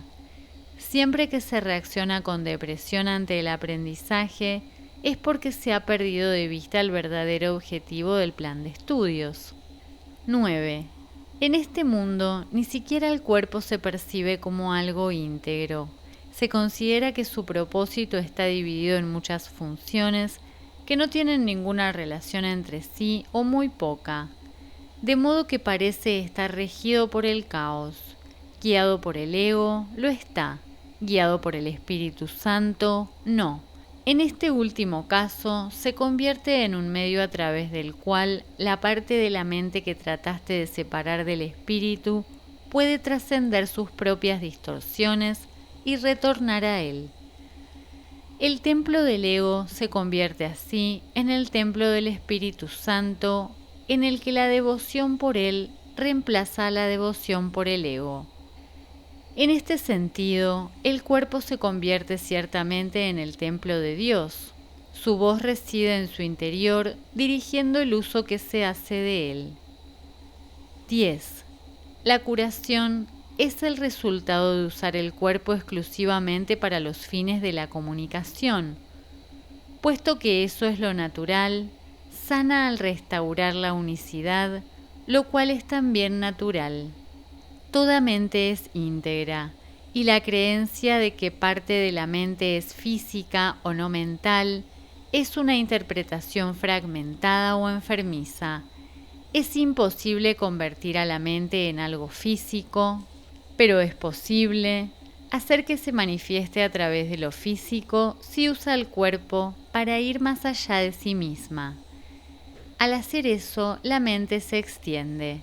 Siempre que se reacciona con depresión ante el aprendizaje es porque se ha perdido de vista el verdadero objetivo del plan de estudios. 9. En este mundo ni siquiera el cuerpo se percibe como algo íntegro. Se considera que su propósito está dividido en muchas funciones que no tienen ninguna relación entre sí o muy poca, de modo que parece estar regido por el caos. Guiado por el ego, lo está; guiado por el Espíritu Santo, no. En este último caso, se convierte en un medio a través del cual la parte de la mente que trataste de separar del espíritu puede trascender sus propias distorsiones y retornar a él. El templo del ego se convierte así en el templo del Espíritu Santo, en el que la devoción por él reemplaza a la devoción por el ego. En este sentido, el cuerpo se convierte ciertamente en el templo de Dios. Su voz reside en su interior, dirigiendo el uso que se hace de él. 10. La curación es el resultado de usar el cuerpo exclusivamente para los fines de la comunicación. Puesto que eso es lo natural, sana al restaurar la unicidad, lo cual es también natural. Toda mente es íntegra, y la creencia de que parte de la mente es física o no mental es una interpretación fragmentada o enfermiza. Es imposible convertir a la mente en algo físico, pero es posible hacer que se manifieste a través de lo físico si usa el cuerpo para ir más allá de sí misma. Al hacer eso, la mente se extiende.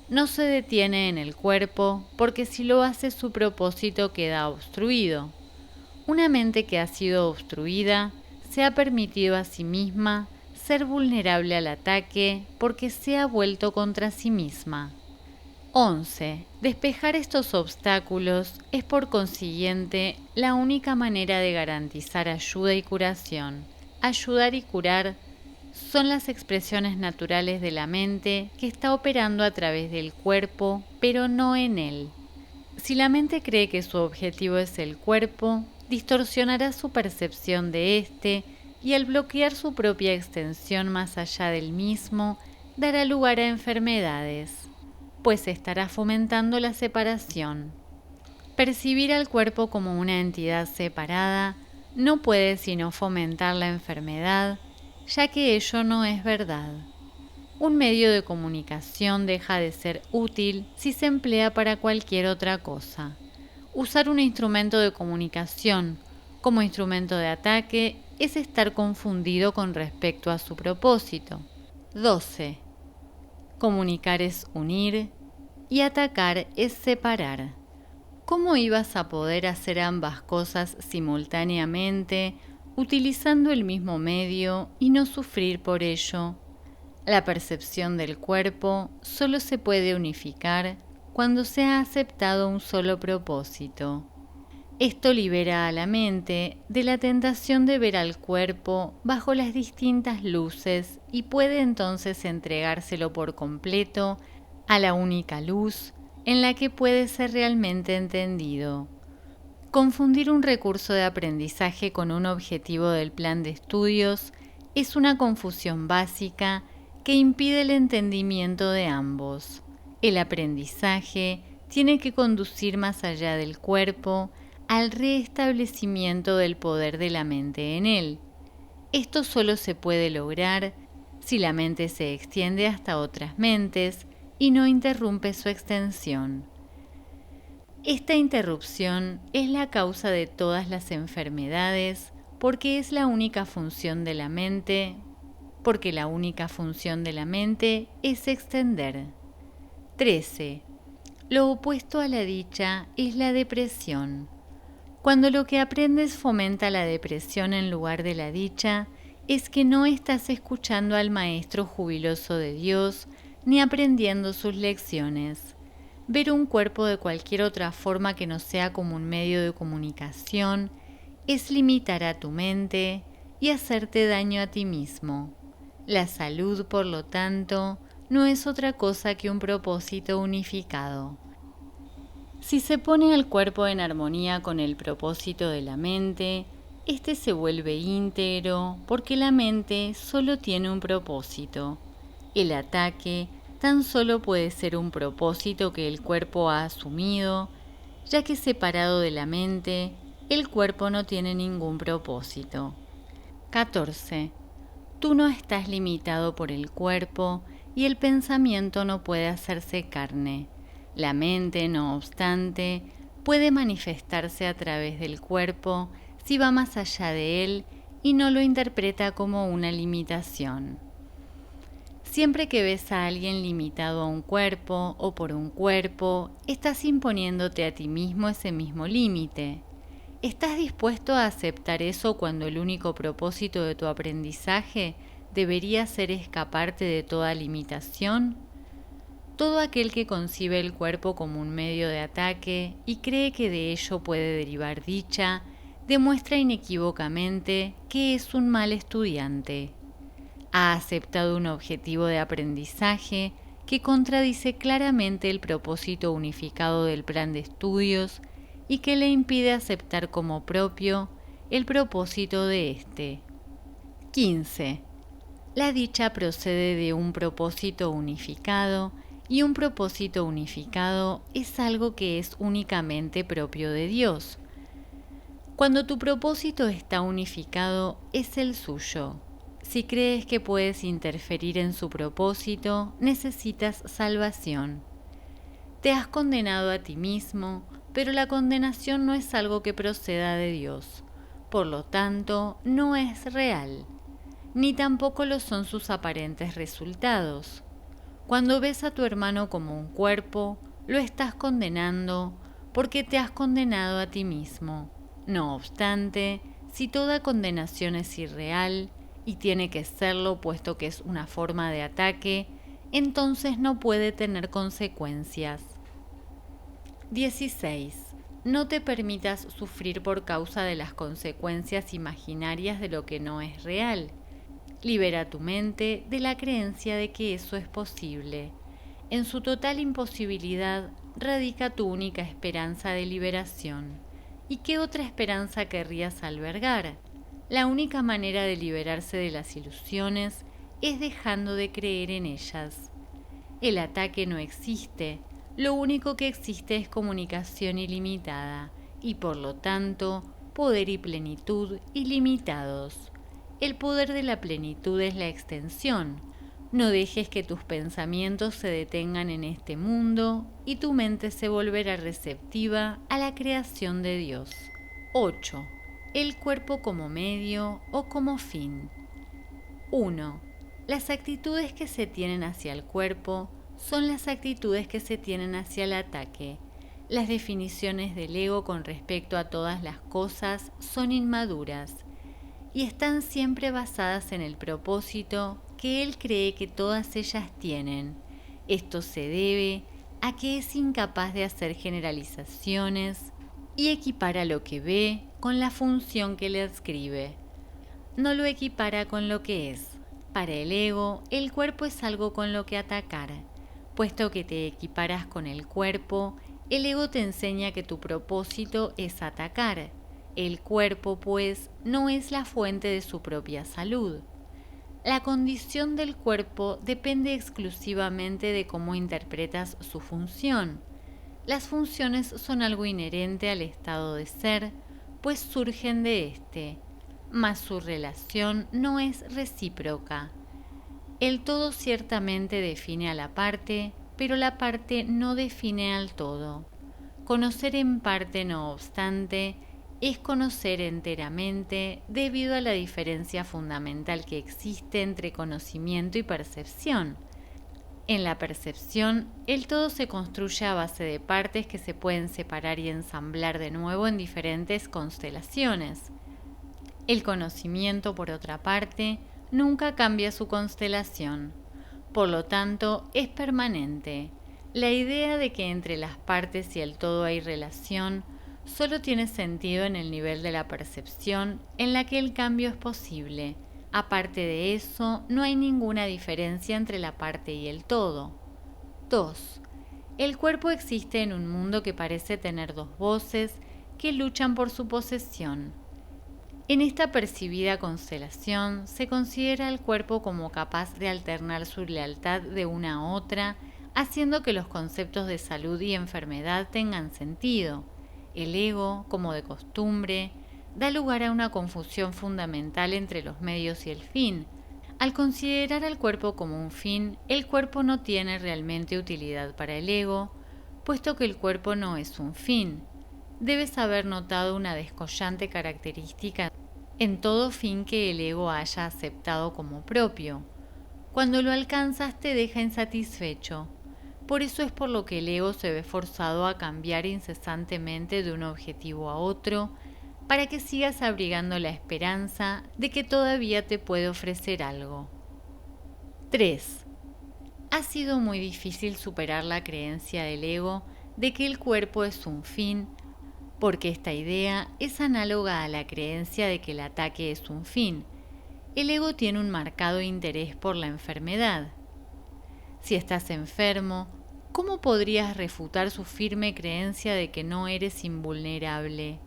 No se detiene en el cuerpo, porque si lo hace su propósito queda obstruido. Una mente que ha sido obstruida se ha permitido a sí misma ser vulnerable al ataque porque se ha vuelto contra sí misma. 11. Despejar estos obstáculos es por consiguiente la única manera de garantizar ayuda y curación. Ayudar y curar son las expresiones naturales de la mente que está operando a través del cuerpo, pero no en él. Si la mente cree que su objetivo es el cuerpo, distorsionará su percepción de éste y al bloquear su propia extensión más allá del mismo, dará lugar a enfermedades, pues estará fomentando la separación. Percibir al cuerpo como una entidad separada no puede sino fomentar la enfermedad, ya que ello no es verdad. Un medio de comunicación deja de ser útil si se emplea para cualquier otra cosa. Usar un instrumento de comunicación como instrumento de ataque es estar confundido con respecto a su propósito. 12. Comunicar es unir y atacar es separar. ¿Cómo ibas a poder hacer ambas cosas simultáneamente, utilizando el mismo medio y no sufrir por ello? La percepción del cuerpo solo se puede unificar cuando se ha aceptado un solo propósito. Esto libera a la mente de la tentación de ver al cuerpo bajo las distintas luces y puede entonces entregárselo por completo a la única luz en la que puede ser realmente entendido. Confundir un recurso de aprendizaje con un objetivo del plan de estudios es una confusión básica que impide el entendimiento de ambos. El aprendizaje tiene que conducir más allá del cuerpo al restablecimiento del poder de la mente en él. Esto solo se puede lograr si la mente se extiende hasta otras mentes y no interrumpe su extensión. Esta interrupción es la causa de todas las enfermedades porque es la única función de la mente, porque la única función de la mente es extender. 13. Lo opuesto a la dicha es la depresión. Cuando lo que aprendes fomenta la depresión en lugar de la dicha, es que no estás escuchando al Maestro jubiloso de Dios ni aprendiendo sus lecciones. Ver un cuerpo de cualquier otra forma que no sea como un medio de comunicación es limitar a tu mente y hacerte daño a ti mismo. La salud, por lo tanto, no es otra cosa que un propósito unificado. Si se pone al cuerpo en armonía con el propósito de la mente, este se vuelve íntegro porque la mente solo tiene un propósito. El ataque tan solo puede ser un propósito que el cuerpo ha asumido, ya que separado de la mente, el cuerpo no tiene ningún propósito. 14. Tú no estás limitado por el cuerpo y el pensamiento no puede hacerse carne. La mente, no obstante, puede manifestarse a través del cuerpo si va más allá de él y no lo interpreta como una limitación. Siempre que ves a alguien limitado a un cuerpo o por un cuerpo, estás imponiéndote a ti mismo ese mismo límite. ¿Estás dispuesto a aceptar eso cuando el único propósito de tu aprendizaje debería ser escaparte de toda limitación? Todo aquel que concibe el cuerpo como un medio de ataque y cree que de ello puede derivar dicha, demuestra inequívocamente que es un mal estudiante. Ha aceptado un objetivo de aprendizaje que contradice claramente el propósito unificado del plan de estudios y que le impide aceptar como propio el propósito de éste. 15. La dicha procede de un propósito unificado y un propósito unificado es algo que es únicamente propio de Dios. Cuando tu propósito está unificado, es el suyo. Si crees que puedes interferir en su propósito, necesitas salvación. Te has condenado a ti mismo, pero la condenación no es algo que proceda de Dios. Por lo tanto, no es real, ni tampoco lo son sus aparentes resultados. Cuando ves a tu hermano como un cuerpo, lo estás condenando porque te has condenado a ti mismo. No obstante, si toda condenación es irreal, y tiene que serlo puesto que es una forma de ataque, entonces no puede tener consecuencias. 16. No te permitas sufrir por causa de las consecuencias imaginarias de lo que no es real. Libera tu mente de la creencia de que eso es posible. En su total imposibilidad, radica tu única esperanza de liberación. ¿Y qué otra esperanza querrías albergar? La única manera de liberarse de las ilusiones es dejando de creer en ellas. El ataque no existe, lo único que existe es comunicación ilimitada y por lo tanto poder y plenitud ilimitados. El poder de la plenitud es la extensión. No dejes que tus pensamientos se detengan en este mundo y tu mente se volverá receptiva a la creación de Dios. 8. El cuerpo como medio o como fin. 1. Las actitudes que se tienen hacia el cuerpo son las actitudes que se tienen hacia el ataque. Las definiciones del ego con respecto a todas las cosas son inmaduras y están siempre basadas en el propósito que él cree que todas ellas tienen. Esto se debe a que es incapaz de hacer generalizaciones y equipara lo que ve con la función que le adscribe. No lo equipara con lo que es. Para el ego, el cuerpo es algo con lo que atacar. Puesto que te equiparas con el cuerpo, el ego te enseña que tu propósito es atacar. El cuerpo, pues, no es la fuente de su propia salud. La condición del cuerpo depende exclusivamente de cómo interpretas su función. Las funciones son algo inherente al estado de ser, pues surgen de éste, mas su relación no es recíproca. El todo ciertamente define a la parte, pero la parte no define al todo. Conocer en parte, no obstante, es conocer enteramente debido a la diferencia fundamental que existe entre conocimiento y percepción. En la percepción, el todo se construye a base de partes que se pueden separar y ensamblar de nuevo en diferentes constelaciones. El conocimiento, por otra parte, nunca cambia su constelación. Por lo tanto, es permanente. La idea de que entre las partes y el todo hay relación solo tiene sentido en el nivel de la percepción en la que el cambio es posible. Aparte de eso, no hay ninguna diferencia entre la parte y el todo. 2. El cuerpo existe en un mundo que parece tener dos voces que luchan por su posesión. En esta percibida constelación se considera al cuerpo como capaz de alternar su lealtad de una a otra, haciendo que los conceptos de salud y enfermedad tengan sentido. El ego, como de costumbre, da lugar a una confusión fundamental entre los medios y el fin. Al considerar al cuerpo como un fin, el cuerpo no tiene realmente utilidad para el ego, puesto que el cuerpo no es un fin. Debes haber notado una descollante característica en todo fin que el ego haya aceptado como propio. Cuando lo alcanzas te deja insatisfecho. Por eso es por lo que el ego se ve forzado a cambiar incesantemente de un objetivo a otro, para que sigas abrigando la esperanza de que todavía te puede ofrecer algo. 3. Ha sido muy difícil superar la creencia del ego de que el cuerpo es un fin, porque esta idea es análoga a la creencia de que el ataque es un fin. El ego tiene un marcado interés por la enfermedad. Si estás enfermo, ¿cómo podrías refutar su firme creencia de que no eres invulnerable?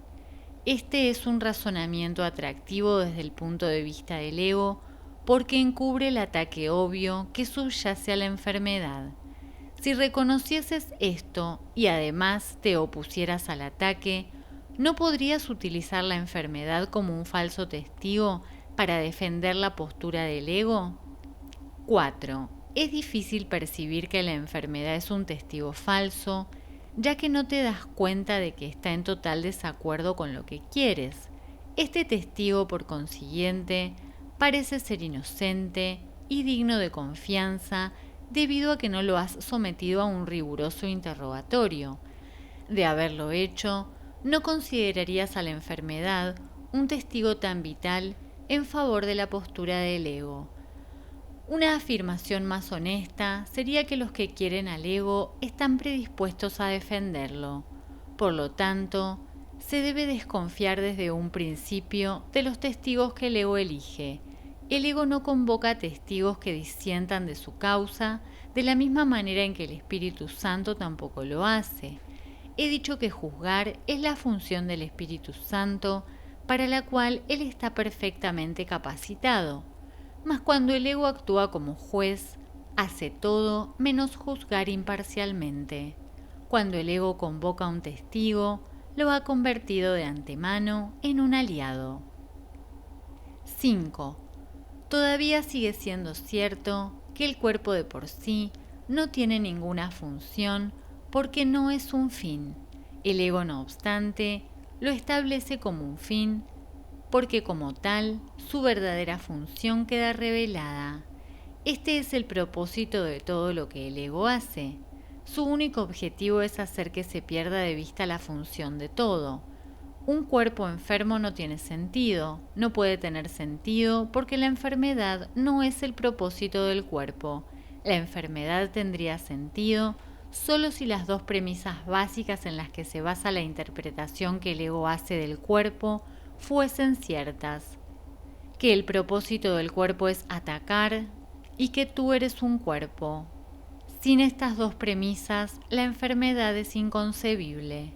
Este es un razonamiento atractivo desde el punto de vista del ego porque encubre el ataque obvio que subyace a la enfermedad. Si reconocieses esto y además te opusieras al ataque, ¿no podrías utilizar la enfermedad como un falso testigo para defender la postura del ego? 4. Es difícil percibir que la enfermedad es un testigo falso, ya que no te das cuenta de que está en total desacuerdo con lo que quieres. Este testigo, por consiguiente, parece ser inocente y digno de confianza debido a que no lo has sometido a un riguroso interrogatorio. De haberlo hecho, no considerarías a la enfermedad un testigo tan vital en favor de la postura del ego. Una afirmación más honesta sería que los que quieren al ego están predispuestos a defenderlo. Por lo tanto, se debe desconfiar desde un principio de los testigos que el ego elige. El ego no convoca testigos que disientan de su causa de la misma manera en que el Espíritu Santo tampoco lo hace. He dicho que juzgar es la función del Espíritu Santo, para la cual Él está perfectamente capacitado. Mas cuando el ego actúa como juez, hace todo menos juzgar imparcialmente. Cuando el ego convoca a un testigo, lo ha convertido de antemano en un aliado. 5. Todavía sigue siendo cierto que el cuerpo de por sí no tiene ninguna función porque no es un fin. El ego, no obstante, lo establece como un fin porque como tal su verdadera función queda revelada. Este es el propósito de todo lo que el ego hace. Su único objetivo es hacer que se pierda de vista la función de todo. Un cuerpo enfermo no tiene sentido, no puede tener sentido porque la enfermedad no es el propósito del cuerpo. La enfermedad tendría sentido solo si las dos premisas básicas en las que se basa la interpretación que el ego hace del cuerpo fuesen ciertas: que el propósito del cuerpo es atacar y que tú eres un cuerpo. Sin estas dos premisas, la enfermedad es inconcebible.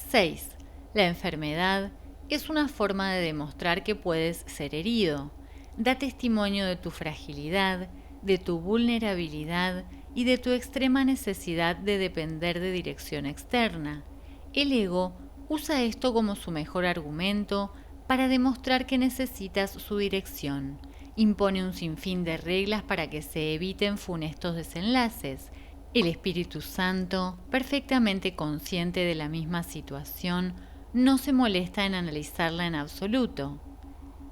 6. La enfermedad es una forma de demostrar que puedes ser herido. Da testimonio de tu fragilidad, de tu vulnerabilidad y de tu extrema necesidad de depender de dirección externa. El ego usa esto como su mejor argumento para demostrar que necesitas su dirección. Impone un sinfín de reglas para que se eviten funestos desenlaces. El Espíritu Santo, perfectamente consciente de la misma situación, no se molesta en analizarla en absoluto.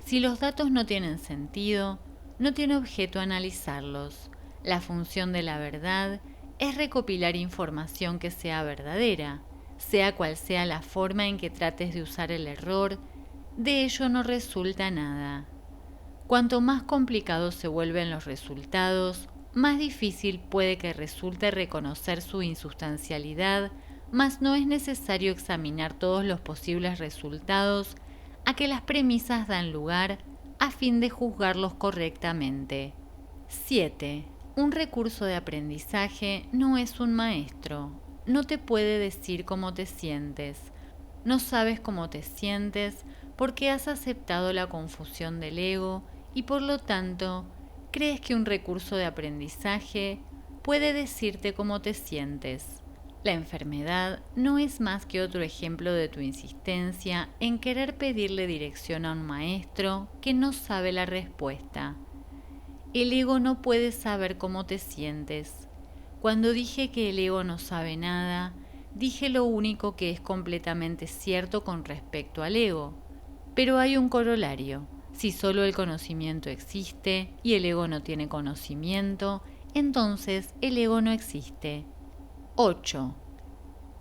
Si los datos no tienen sentido, no tiene objeto analizarlos. La función de la verdad es recopilar información que sea verdadera, sea cual sea la forma en que trates de usar el error, de ello no resulta nada. Cuanto más complicados se vuelven los resultados, más difícil puede que resulte reconocer su insustancialidad, mas no es necesario examinar todos los posibles resultados a que las premisas dan lugar a fin de juzgarlos correctamente. 7. Un recurso de aprendizaje no es un maestro. No te puede decir cómo te sientes. No sabes cómo te sientes porque has aceptado la confusión del ego y por lo tanto crees que un recurso de aprendizaje puede decirte cómo te sientes. La enfermedad no es más que otro ejemplo de tu insistencia en querer pedirle dirección a un maestro que no sabe la respuesta. El ego no puede saber cómo te sientes. Cuando dije que el ego no sabe nada, dije lo único que es completamente cierto con respecto al ego. Pero hay un corolario. Si solo el conocimiento existe y el ego no tiene conocimiento, entonces el ego no existe. 8.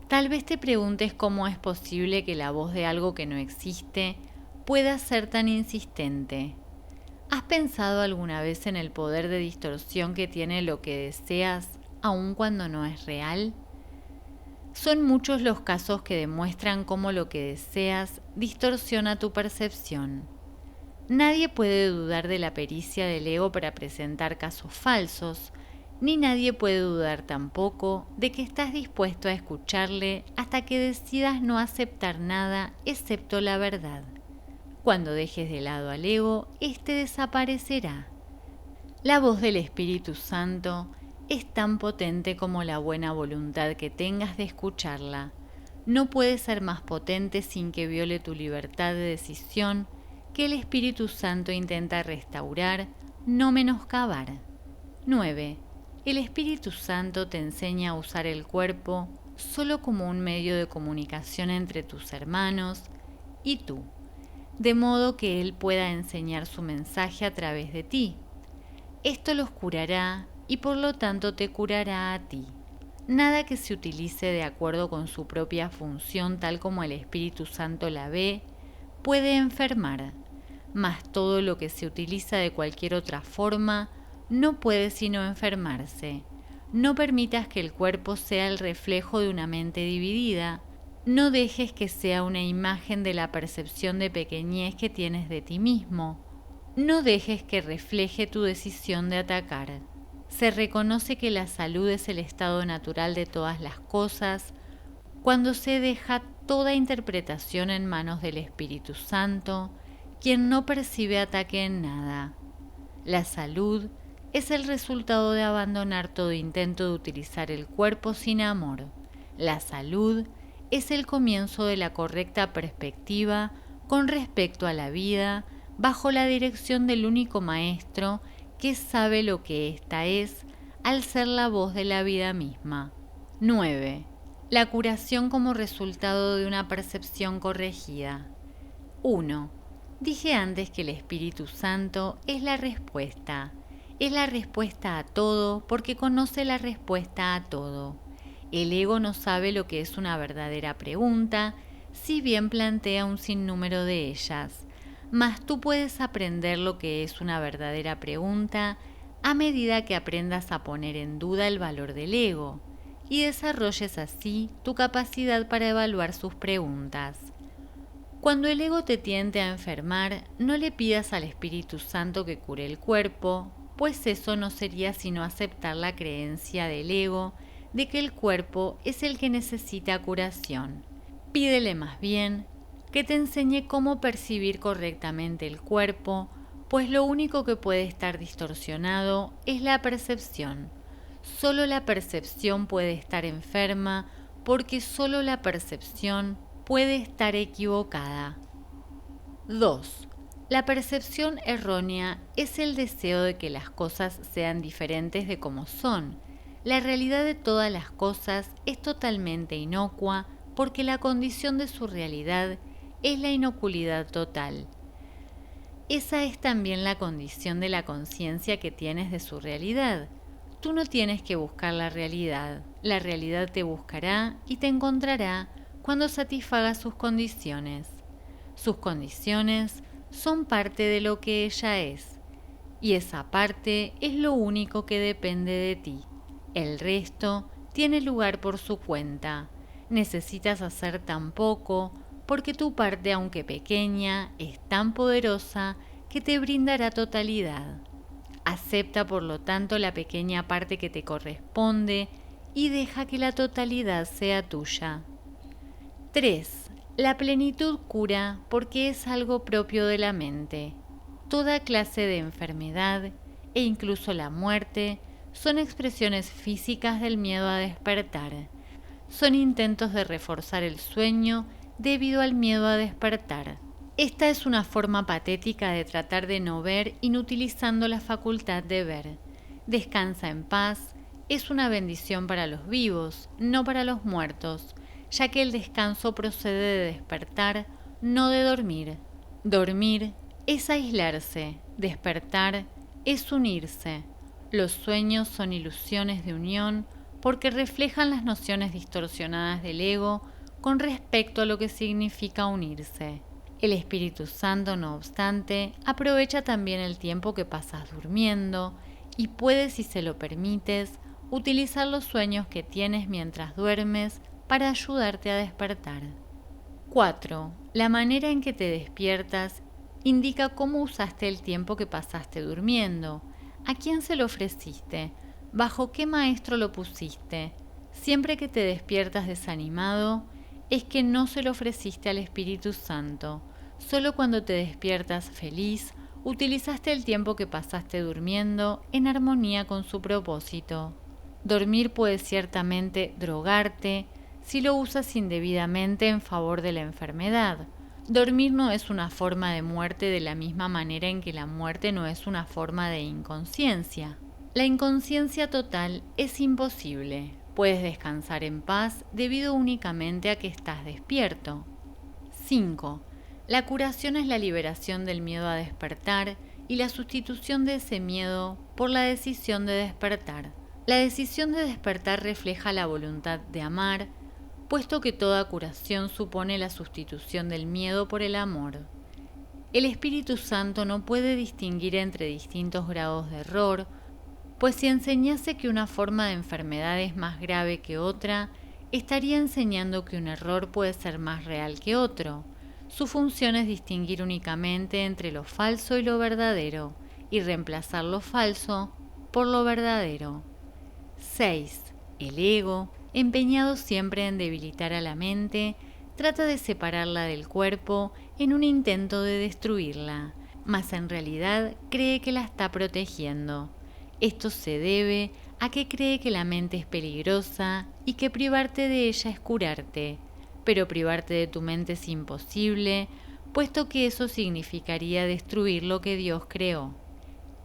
Tal vez te preguntes cómo es posible que la voz de algo que no existe pueda ser tan insistente. ¿Has pensado alguna vez en el poder de distorsión que tiene lo que deseas, aun cuando no es real? Son muchos los casos que demuestran cómo lo que deseas distorsiona tu percepción. Nadie puede dudar de la pericia del ego para presentar casos falsos, ni nadie puede dudar tampoco de que estás dispuesto a escucharle hasta que decidas no aceptar nada excepto la verdad. Cuando dejes de lado al ego, éste desaparecerá. La voz del Espíritu Santo es tan potente como la buena voluntad que tengas de escucharla. No puede ser más potente sin que viole tu libertad de decisión que el Espíritu Santo intenta restaurar, no menoscabar. 9. El Espíritu Santo te enseña a usar el cuerpo solo como un medio de comunicación entre tus hermanos y tú, de modo que Él pueda enseñar su mensaje a través de ti. Esto los curará y por lo tanto te curará a ti. Nada que se utilice de acuerdo con su propia función tal como el Espíritu Santo la ve, puede enfermar, mas todo lo que se utiliza de cualquier otra forma no puede sino enfermarse. No permitas que el cuerpo sea el reflejo de una mente dividida. No dejes que sea una imagen de la percepción de pequeñez que tienes de ti mismo. No dejes que refleje tu decisión de atacar. Se reconoce que la salud es el estado natural de todas las cosas cuando se deja toda interpretación en manos del Espíritu Santo, quien no percibe ataque en nada. La salud es el resultado de abandonar todo intento de utilizar el cuerpo sin amor. La salud es el comienzo de la correcta perspectiva con respecto a la vida, bajo la dirección del único maestro que sabe lo que ésta es, al ser la voz de la vida misma. 9. La curación como resultado de una percepción corregida. 1. Dije antes que el Espíritu Santo es la respuesta. Es la respuesta a todo porque conoce la respuesta a todo. El ego no sabe lo que es una verdadera pregunta, si bien plantea un sinnúmero de ellas. Mas tú puedes aprender lo que es una verdadera pregunta a medida que aprendas a poner en duda el valor del ego y desarrolles así tu capacidad para evaluar sus preguntas. Cuando el ego te tiente a enfermar, no le pidas al Espíritu Santo que cure el cuerpo, pues eso no sería sino aceptar la creencia del ego de que el cuerpo es el que necesita curación. Pídele más bien que te enseñe cómo percibir correctamente el cuerpo, pues lo único que puede estar distorsionado es la percepción. Solo la percepción puede estar enferma, porque solo la percepción puede estar equivocada. 2. La percepción errónea es el deseo de que las cosas sean diferentes de como son. La realidad de todas las cosas es totalmente inocua porque la condición de su realidad es la inoculidad total. Esa es también la condición de la conciencia que tienes de su realidad. Tú no tienes que buscar la realidad te buscará y te encontrará cuando satisfaga sus condiciones. Sus condiciones son parte de lo que ella es, y esa parte es lo único que depende de ti. El resto tiene lugar por su cuenta. Necesitas hacer tan poco, porque tu parte, aunque pequeña, es tan poderosa que te brindará totalidad. Acepta, por lo tanto, la pequeña parte que te corresponde y deja que la totalidad sea tuya. 3. La plenitud cura porque es algo propio de la mente. Toda clase de enfermedad, e incluso la muerte, son expresiones físicas del miedo a despertar. Son intentos de reforzar el sueño debido al miedo a despertar. Esta es una forma patética de tratar de no ver inutilizando la facultad de ver. Descansa en paz es una bendición para los vivos, no para los muertos, ya que el descanso procede de despertar, no de dormir. Dormir es aislarse, despertar es unirse. Los sueños son ilusiones de unión porque reflejan las nociones distorsionadas del ego con respecto a lo que significa unirse. El Espíritu Santo, no obstante, aprovecha también el tiempo que pasas durmiendo y puedes, si se lo permites, utilizar los sueños que tienes mientras duermes para ayudarte a despertar. 4. La manera en que te despiertas indica cómo usaste el tiempo que pasaste durmiendo, a quién se lo ofreciste, bajo qué maestro lo pusiste. Siempre que te despiertas desanimado, es que no se lo ofreciste al Espíritu Santo. Solo cuando te despiertas feliz, utilizaste el tiempo que pasaste durmiendo en armonía con su propósito. Dormir puede ciertamente drogarte si lo usas indebidamente en favor de la enfermedad. Dormir no es una forma de muerte de la misma manera en que la muerte no es una forma de inconsciencia. La inconsciencia total es imposible. Puedes descansar en paz debido únicamente a que estás despierto. 5. La curación es la liberación del miedo a despertar y la sustitución de ese miedo por la decisión de despertar. La decisión de despertar refleja la voluntad de amar, puesto que toda curación supone la sustitución del miedo por el amor. El Espíritu Santo no puede distinguir entre distintos grados de error, pues si enseñase que una forma de enfermedad es más grave que otra, estaría enseñando que un error puede ser más real que otro. Su función es distinguir únicamente entre lo falso y lo verdadero, y reemplazar lo falso por lo verdadero. 6. El ego, empeñado siempre en debilitar a la mente, trata de separarla del cuerpo en un intento de destruirla, mas en realidad cree que la está protegiendo. Esto se debe a que cree que la mente es peligrosa y que privarte de ella es curarte, pero privarte de tu mente es imposible, puesto que eso significaría destruir lo que Dios creó.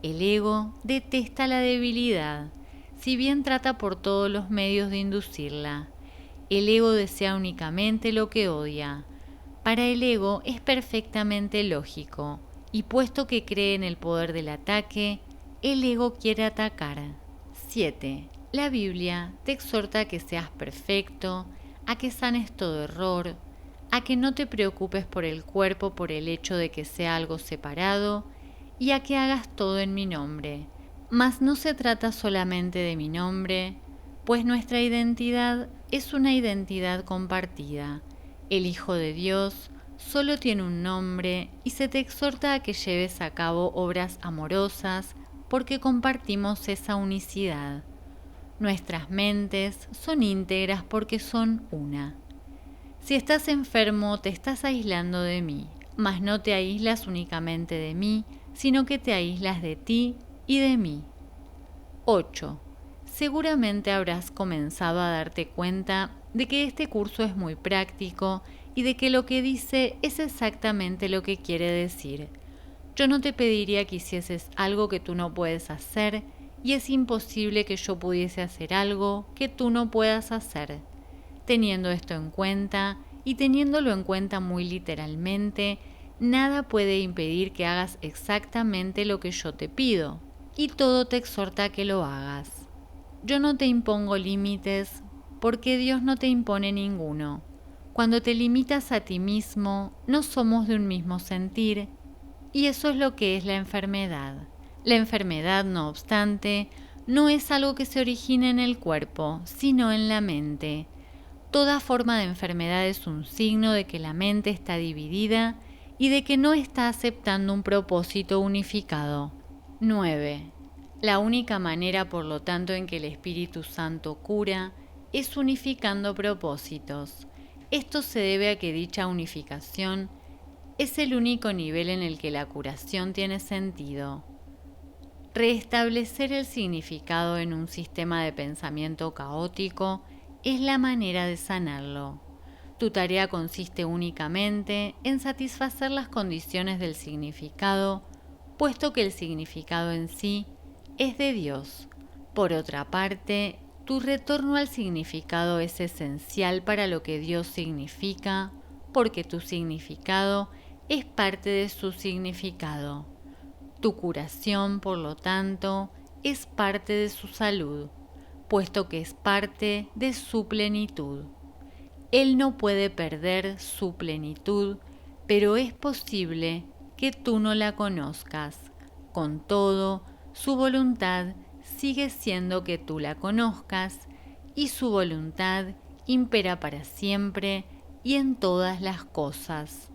El ego detesta la debilidad, si bien trata por todos los medios de inducirla. El ego desea únicamente lo que odia. Para el ego es perfectamente lógico, y puesto que cree en el poder del ataque, el ego quiere atacar. 7. La Biblia te exhorta a que seas perfecto, a que sanes todo error, a que no te preocupes por el cuerpo por el hecho de que sea algo separado, y a que hagas todo en mi nombre. Mas no se trata solamente de mi nombre, pues nuestra identidad es una identidad compartida. El Hijo de Dios solo tiene un nombre y se te exhorta a que lleves a cabo obras amorosas porque compartimos esa unicidad. Nuestras mentes son íntegras porque son una. Si estás enfermo, te estás aislando de mí, mas no te aíslas únicamente de mí, sino que te aíslas de ti y de mí. 8. Seguramente habrás comenzado a darte cuenta de que este curso es muy práctico y de que lo que dice es exactamente lo que quiere decir. Yo no te pediría que hicieses algo que tú no puedes hacer, y es imposible que yo pudiese hacer algo que tú no puedas hacer. Teniendo esto en cuenta, y teniéndolo en cuenta muy literalmente, nada puede impedir que hagas exactamente lo que yo te pido, y todo te exhorta a que lo hagas. Yo no te impongo límites, porque Dios no te impone ninguno. Cuando te limitas a ti mismo, no somos de un mismo sentir, y eso es lo que es la enfermedad. La enfermedad, no obstante, no es algo que se origina en el cuerpo, sino en la mente. Toda forma de enfermedad es un signo de que la mente está dividida y de que no está aceptando un propósito unificado. 9. La única manera, por lo tanto, en que el Espíritu Santo cura es unificando propósitos. Esto se debe a que dicha unificación es el único nivel en el que la curación tiene sentido. Restablecer el significado en un sistema de pensamiento caótico es la manera de sanarlo. Tu tarea consiste únicamente en satisfacer las condiciones del significado, puesto que el significado en sí es de Dios. Por otra parte, tu retorno al significado es esencial para lo que Dios significa, porque tu significado es parte de su significado. Tu curación, por lo tanto, es parte de su salud, puesto que es parte de su plenitud. Él no puede perder su plenitud, pero es posible que tú no la conozcas. Con todo, su voluntad sigue siendo que tú la conozcas, y su voluntad impera para siempre y en todas las cosas.